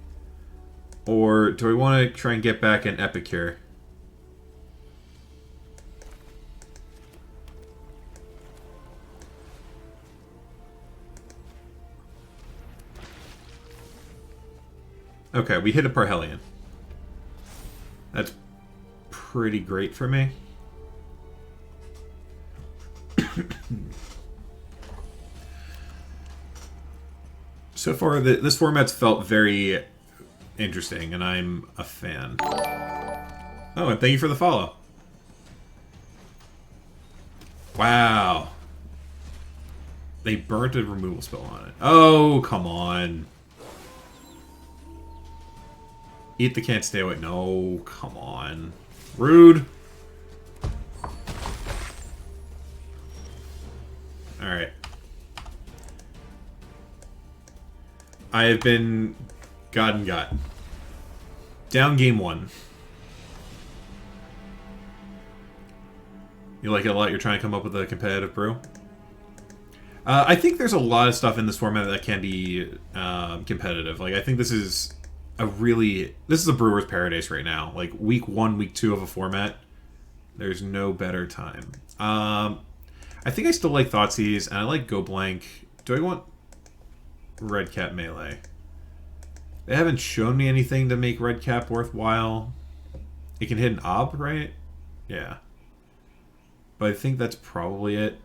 or do I want to try and get back an Epicure? Okay, we hit a Parhelion. That's pretty great for me. So far, this format's felt very interesting, and I'm a fan. Oh, and thank you for the follow. Wow. They burnt a removal spell on it. Oh, come on. Eat the Can't Stay Away. No, come on. Rude. Alright. I have been got. Down game 1. You like it a lot? You're trying to come up with a competitive brew? I think there's a lot of stuff in this format that can be competitive. Like, I think this is this is a brewer's paradise right now. Like, week 1, week 2 of a format, there's no better time. I think I still like Thoughtseize, and I like Go Blank. Do I want Red Cap Melee? They haven't shown me anything to make Red Cap worthwhile. It can hit an Ob, right? Yeah. But I think that's probably it.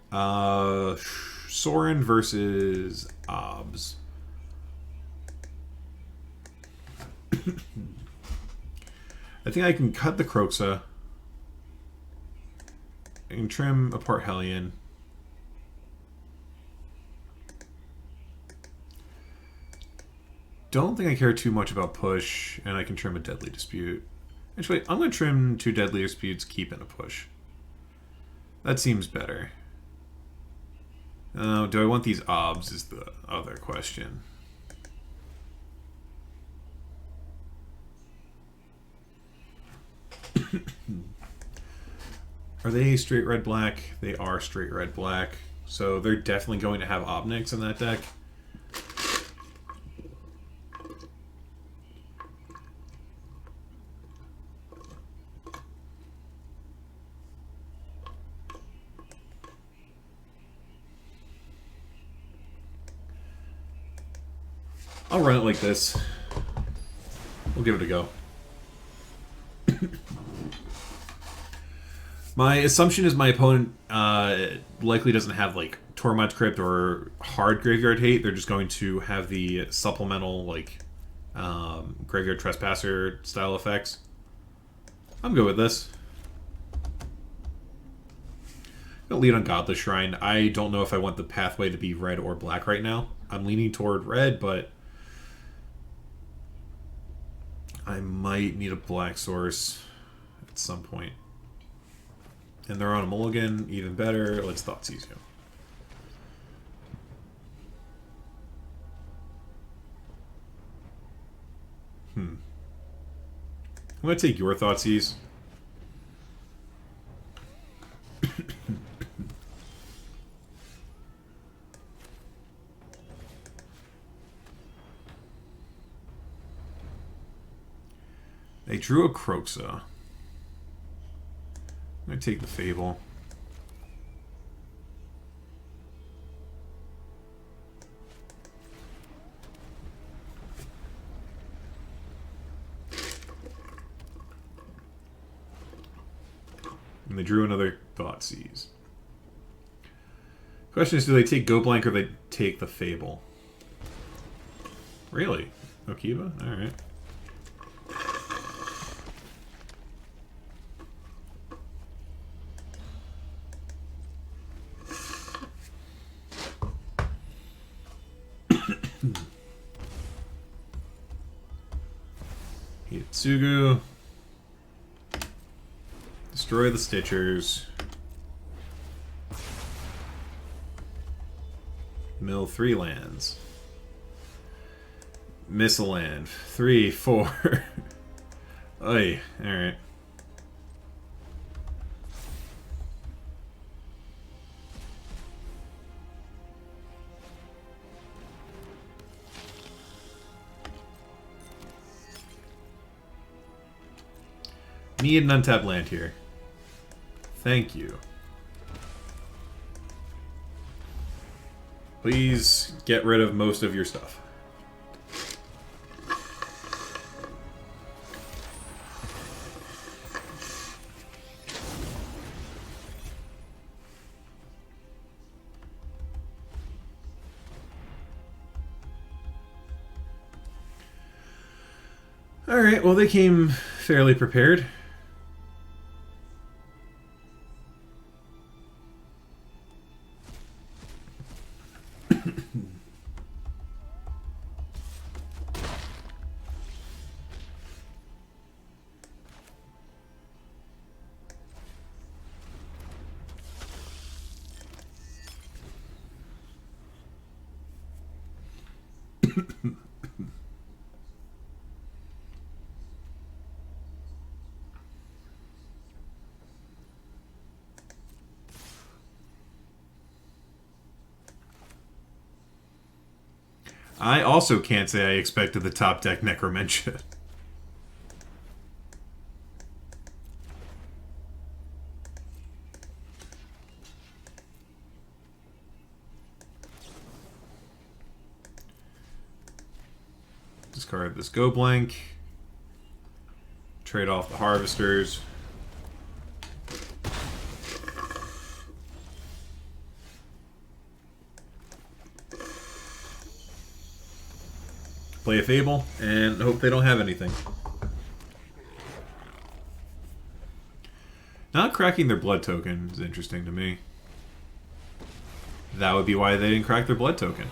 Sorin versus Obs. I think I can cut the Kroxa. I can trim a Parhelion. Don't think I care too much about push, and I can trim a Deadly Dispute. Actually, I'm going to trim 2 Deadly Disputes, keep in a push. That seems better. Do I want these Obs is the other question. Are they straight red-black? They are straight red-black. So they're definitely going to have Obnics in that deck. I'll run it like this. We'll give it a go. My assumption is my opponent likely doesn't have like Tormod's Crypt or hard Graveyard Hate. They're just going to have the supplemental like Graveyard Trespasser style effects. I'm good with this. I'll lead on Godless Shrine. I don't know if I want the pathway to be red or black right now. I'm leaning toward red, but I might need a black source at some point. And they're on a mulligan, even better. Let's Thoughtseize you. I'm going to take your Thoughtseize. They drew a Kroxa. I'm going to take the Fable. And they drew another Thoughtseize. Question is, do they take Go Blank or they take the Fable? Really? Okiba? Alright. Hitsugu. Destroy the Stitchers. Mill 3 lands. Miss a land. 3, 4. Oy, alright. Need an untapped land here. Thank you. Please get rid of most of your stuff. Alright, well they came fairly prepared. I also can't say I expected the top deck Necromentia. Discard this Go Blank. Trade off the Harvesters. Play a Fable, and hope they don't have anything. Not cracking their blood token is interesting to me. That would be why they didn't crack their blood token.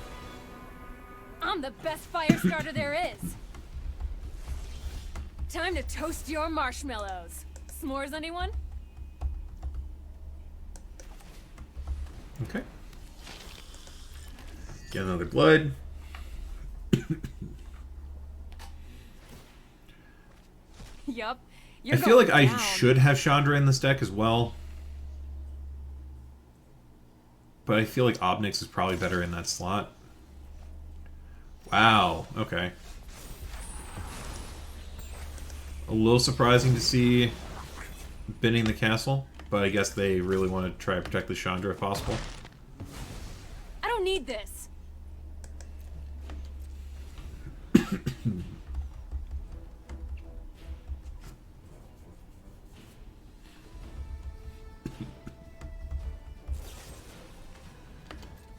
I'm the best fire starter there is. Time to toast your marshmallows. S'mores, anyone? Okay. Get another blood. Yup. I feel like I should have Chandra in this deck as well. But I feel like Obnix is probably better in that slot. Wow, okay. A little surprising to see binning the castle, but I guess they really want to try to protect the Chandra if possible. I don't need this.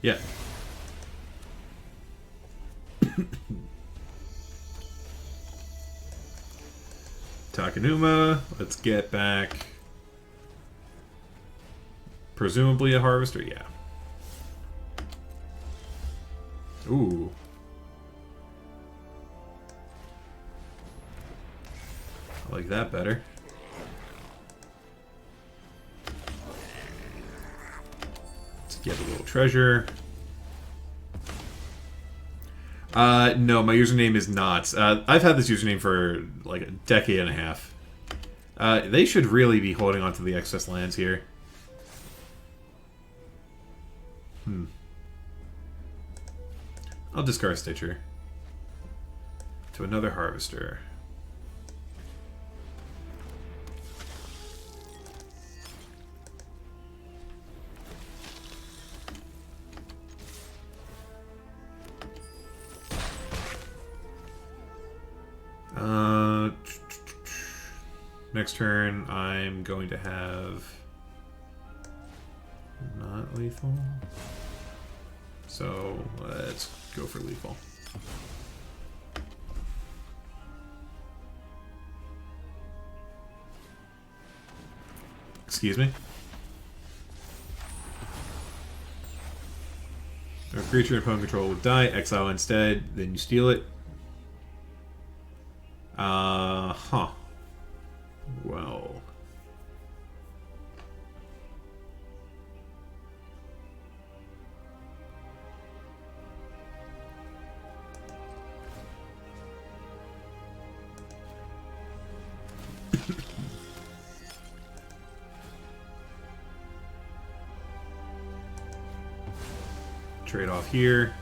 Yeah. Takanuma, let's get back. Presumably a harvester, yeah. Ooh. I like that better. Let's get a little treasure. No, my username is not. I've had this username for like a decade and a half. They should really be holding on to the excess lands here. I'll discard Stitcher. To another harvester. Next turn, I'm going to have not lethal. So let's go for lethal. Excuse me. A creature in opponent control would die, exile instead, then you steal it. Huh. Well. Trade off here.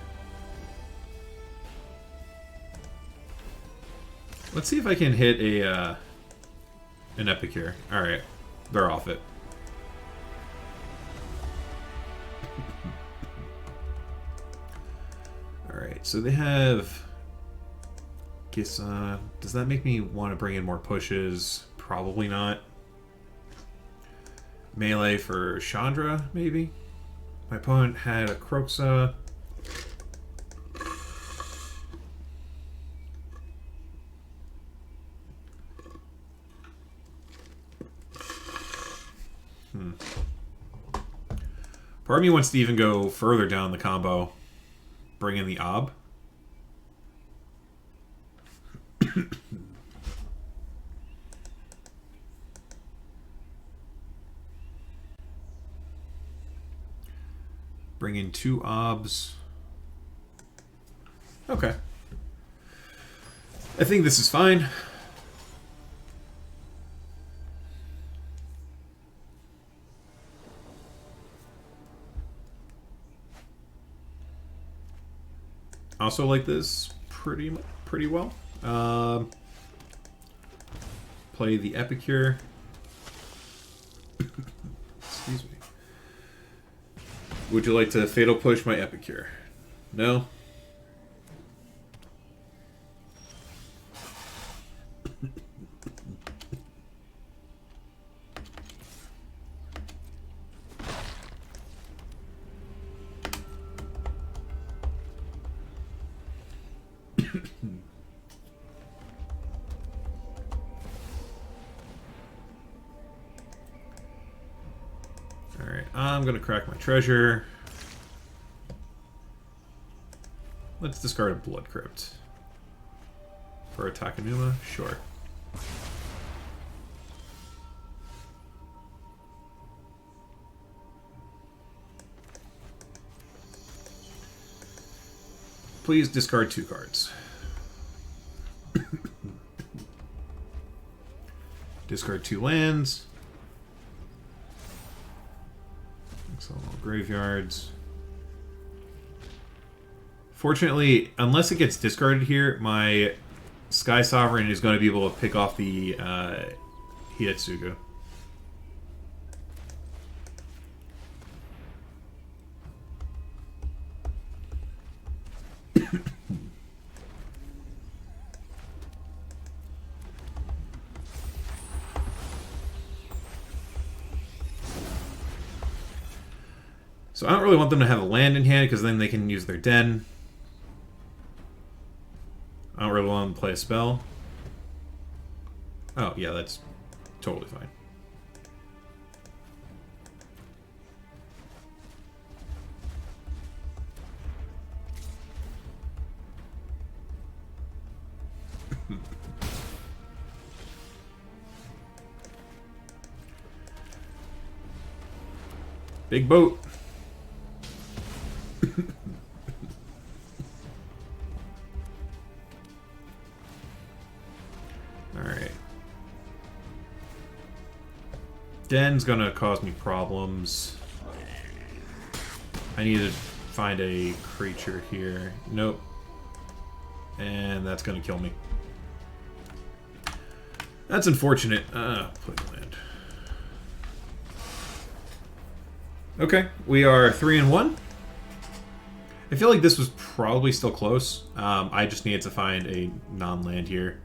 Let's see if I can hit a an Epicure. All right, they're off it. All right, so they have. Guess does that make me want to bring in more pushes? Probably not. Melee for Chandra, maybe. My opponent had a Kroxa. Part of me wants to even go further down the combo. Bring in the Ob. Bring in 2 Obs. Okay. I think this is fine. Also like this pretty well. Play the Epicure. Excuse me. Would you like to Fatal Push my Epicure? No? Alright, I'm gonna crack my treasure. Let's discard a Blood Crypt. For a Takanuma? Sure. Please discard 2 cards. Discard 2 lands. Excellent graveyards. Fortunately, unless it gets discarded here, my Sky Sovereign is going to be able to pick off the Hidetsugu. So I don't really want them to have a land in hand because then they can use their den. I don't really want them to play a spell. Oh, yeah, that's totally fine. Big boat. Alright. Den's gonna cause me problems. I need to find a creature here. Nope. And that's gonna kill me. That's unfortunate. Play land. Okay, we are 3-1. I feel like this was probably still close. I just needed to find a non-land here.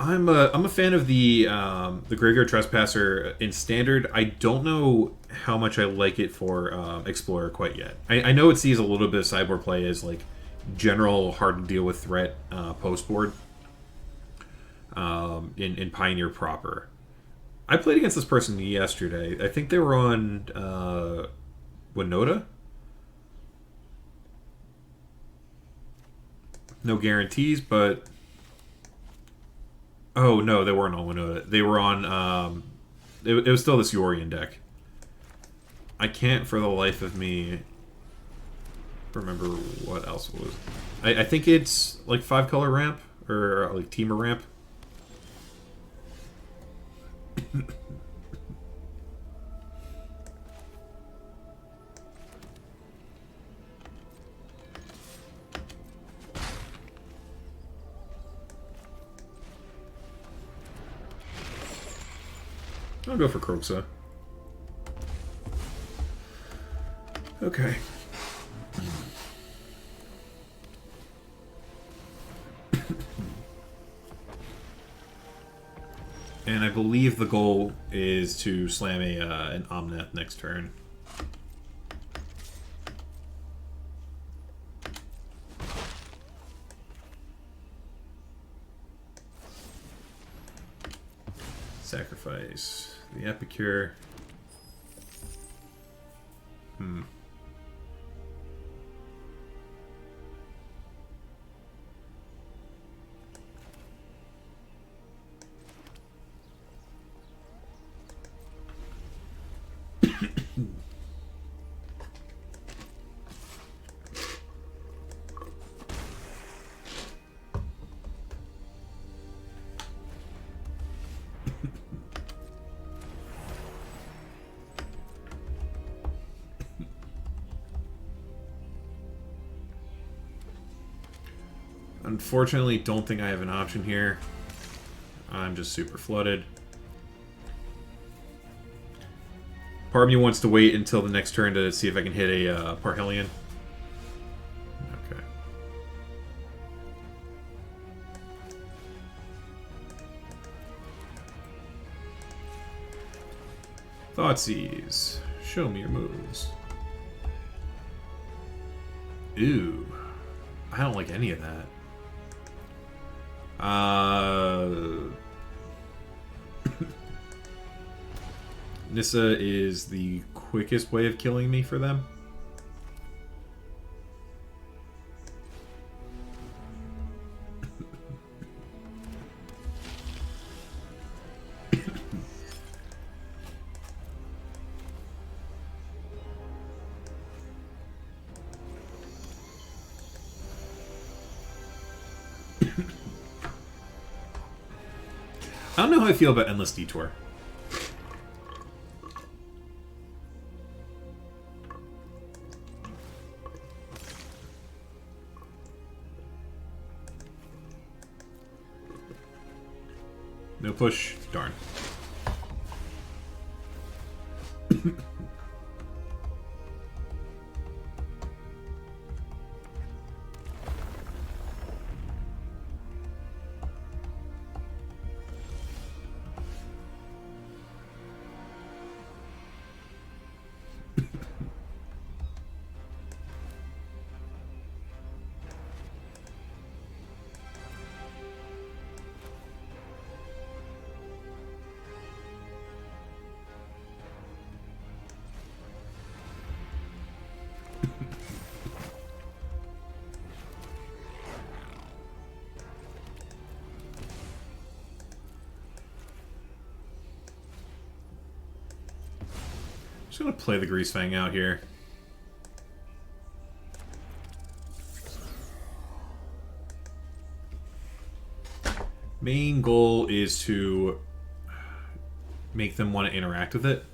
I'm a fan of the Graveyard Trespasser in Standard. I don't know how much I like it for Explorer quite yet. I know it sees a little bit of sideboard play as like general hard to deal with threat post board in Pioneer proper. I played against this person yesterday. I think they were on Winota. No guarantees, but oh no, they weren't on Winota. They were on. It was still this Yorion deck. I can't for the life of me remember what else it was. I think it's like 5-color ramp or like Teamer ramp. I'll go for Kroxa. Okay. And I believe the goal is to slam an Omnath next turn. Sacrifice the Epicure. Unfortunately, don't think I have an option here. I'm just super flooded. Part of me wants to wait until the next turn to see if I can hit a Parhelion. Okay. Thoughtseize. Show me your moves. Ooh. I don't like any of that. Nissa is the quickest way of killing me for them. I don't know how I feel about Endless Detour. No push. Darn. Just gonna play the Greasefang out here. Main goal is to make them want to interact with it.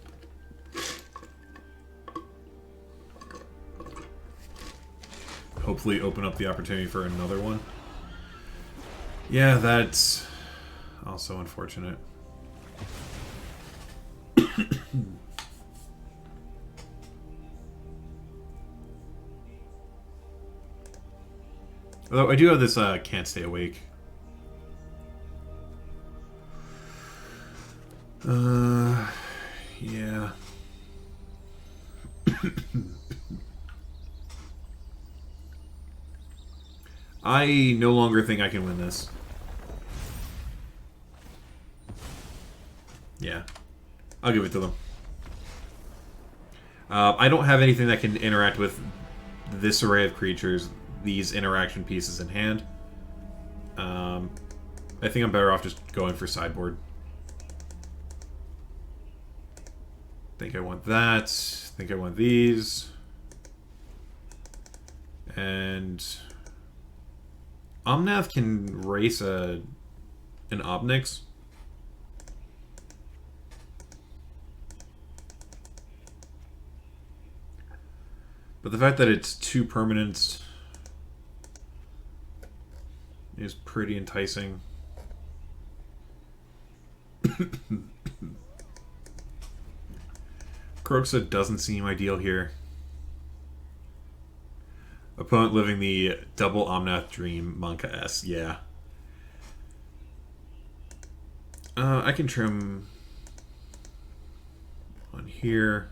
Hopefully open up the opportunity for another one. Yeah, that's also unfortunate. Although I do have this can't stay awake. Yeah. I no longer think I can win this. Yeah. I'll give it to them. I don't have anything that can interact with this array of creatures, these interaction pieces in hand. I think I'm better off just going for sideboard. Think I want that. Think I want these. And Omnath can race an Obnix. But the fact that it's 2 permanents is pretty enticing. Kroxa doesn't seem ideal here. Opponent living the double Omnath Dream Monka S. Yeah. I can trim on here.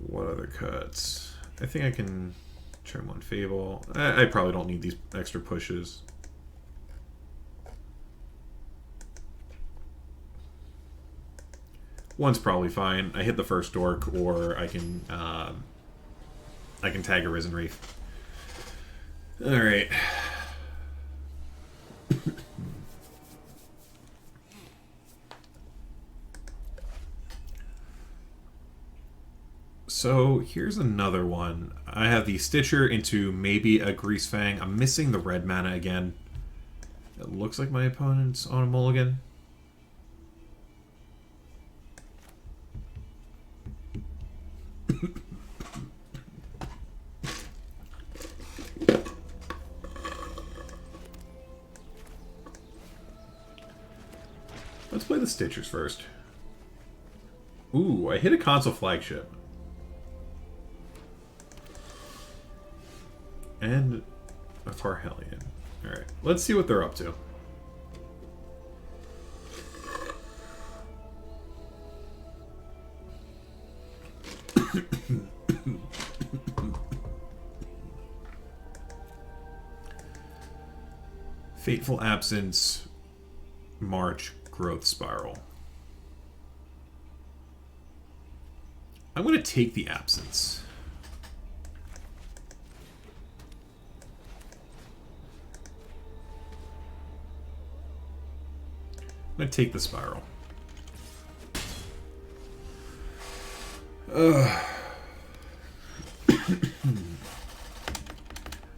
What other cuts? I think I can trim on Fable. I probably don't need these extra pushes. One's probably fine. I hit the first dork, or I can tag a Risen Wraith. All right. So here's another one. I have the Stitcher into maybe a Greasefang. I'm missing the red mana again. It looks like my opponent's on a mulligan. Let's play the Stitchers first. Ooh, I hit a console flagship. And a Tarhellion. Alright, let's see what they're up to. Fateful Absence, March, Growth Spiral. I'm going to take the Absence. I'm going to take the Spiral.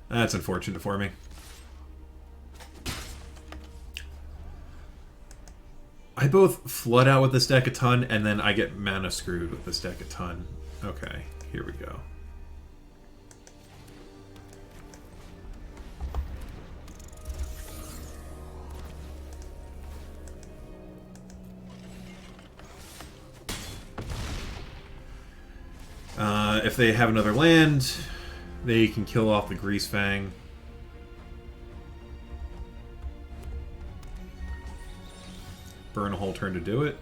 That's unfortunate for me. I both flood out with this deck a ton, and then I get mana screwed with this deck a ton. Okay, here we go. if they have another land, they can kill off the Greasefang. Burn a whole turn to do it.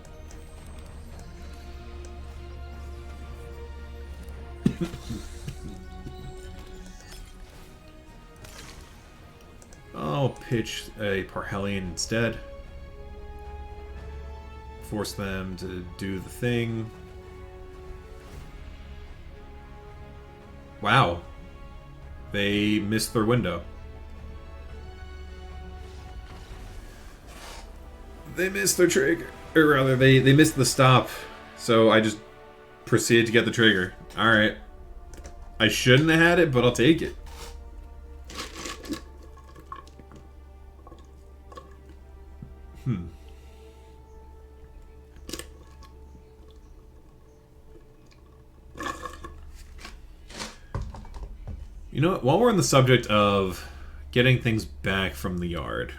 I'll pitch a Parhelion instead. Force them to do the thing. Wow. They missed their window. They missed their trigger. Or rather, they missed the stop. So I just proceeded to get the trigger. Alright. I shouldn't have had it, but I'll take it. You know what? While we're on the subject of getting things back from the yard.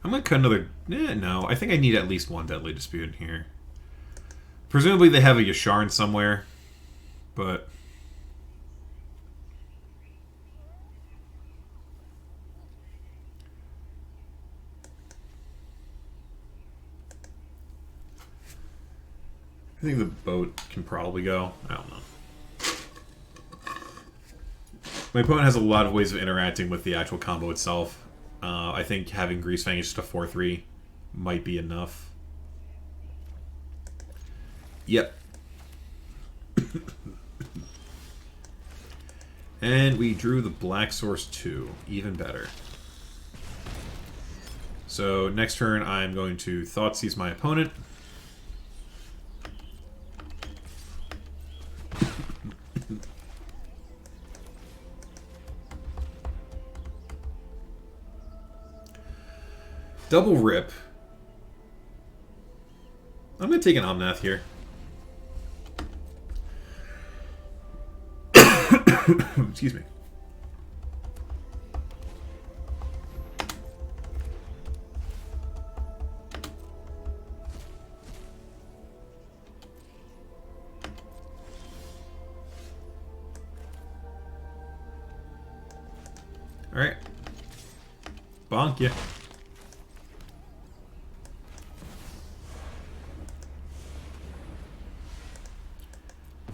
I'm gonna cut another... no, I think I need at least one Deadly Dispute in here. Presumably they have a Yasharn somewhere, but... I think the boat can probably go. I don't know. My opponent has a lot of ways of interacting with the actual combo itself. I think having Greasefang is just a 4-3 might be enough. Yep. And we drew the Black Source 2. Even better. So next turn I'm going to Thoughtseize my opponent. Double rip. I'm going to take an Omnath here. Excuse me. All right. Bonk ya.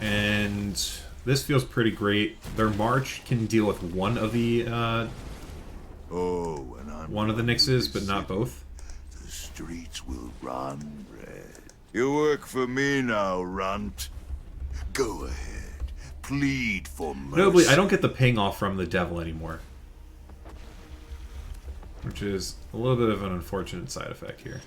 And this feels pretty great. Their March can deal with one of the Nixes, but not both. The streets will run red. You work for me now, runt. Go ahead. Plead for mercy. Notably, I don't get the ping off from the devil anymore. Which is a little bit of an unfortunate side effect here.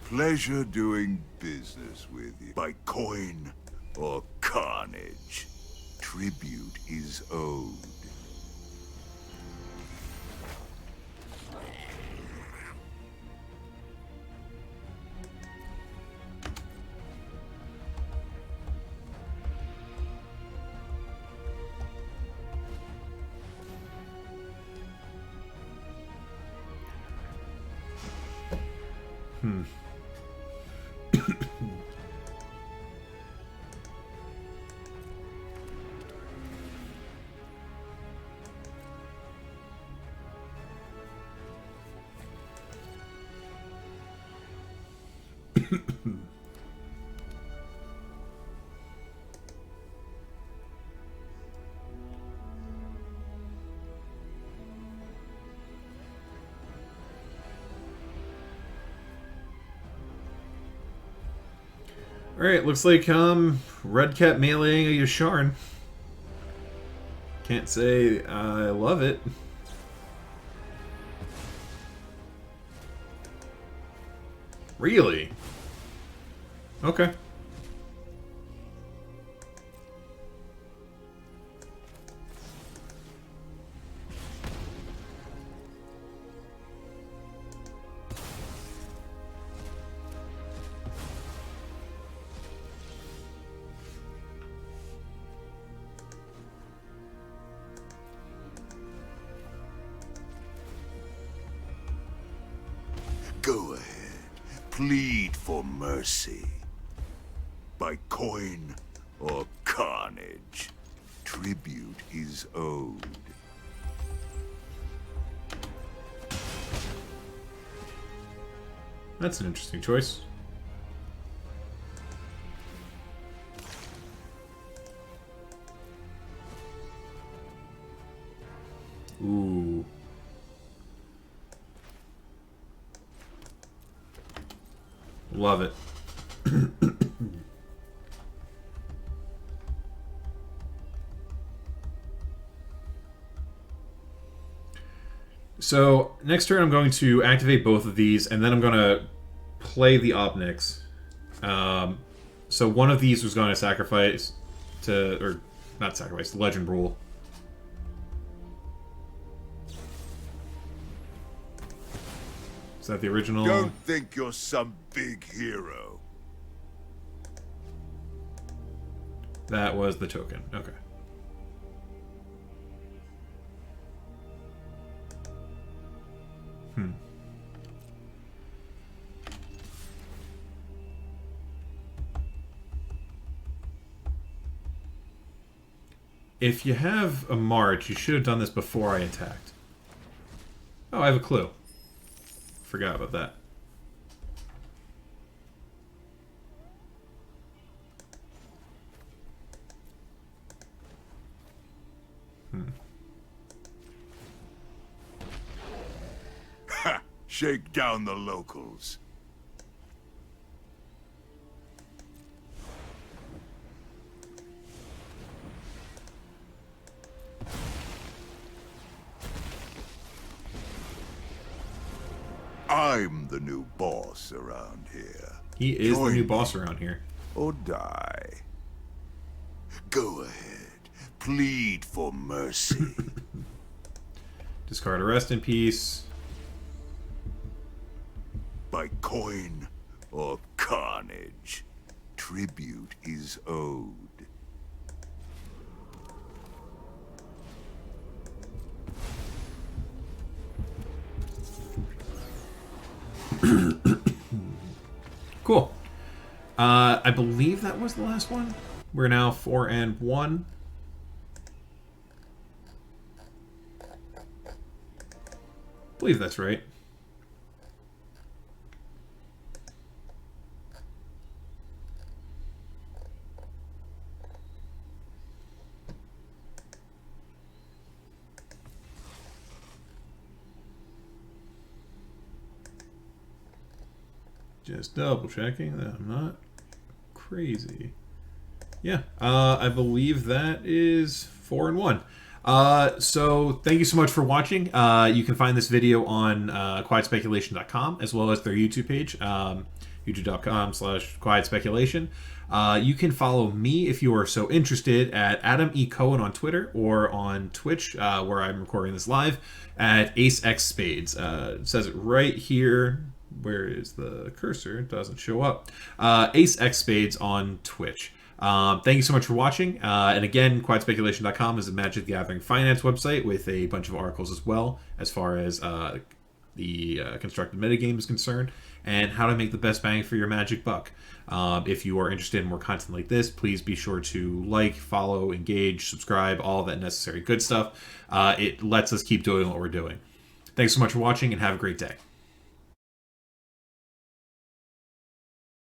Pleasure doing business with you. By coin or carnage. Tribute is owed. Alright, looks like Red Cat meleeing a Yasharn. Can't say I love it. Really? Okay. Go ahead. Plead for mercy. By coin or carnage, tribute is owed. That's an interesting choice. Ooh. Love it. So, next turn I'm going to activate both of these, and then I'm going to play the Obnix. So one of these was going to sacrifice to... or, not sacrifice, Legend Rule. Is that the original? Don't think you're some big hero. That was the token. Okay. If you have a march, you should have done this before I attacked. Oh, I have a clue. Forgot about that. Ha! Shake down the locals. I'm the new boss around here. He is Join the new me boss around here. or die. Go ahead. Plead for mercy. Discard a Rest in Peace. By coin or carnage, tribute is owed. Cool. I believe that was the last one. We're now 4-1. I believe that's right. Just double checking that I'm not crazy. Yeah, I believe that is 4-1. So thank you so much for watching. You can find this video on quietspeculation.com as well as their YouTube page, youtube.com/quietspeculation. You can follow me if you are so interested at Adam E. Cohen on Twitter or on Twitch, where I'm recording this live, at AceXSpades. It says it right here. Where is the cursor? It doesn't show up. AceXSpades on Twitch. Thank you so much for watching. And again, quietspeculation.com is a Magic the Gathering finance website with a bunch of articles as well, as far as the constructed metagame is concerned, and how to make the best bang for your Magic buck. If you are interested in more content like this, please be sure to like, follow, engage, subscribe, all that necessary good stuff. It lets us keep doing what we're doing. Thanks so much for watching, and have a great day.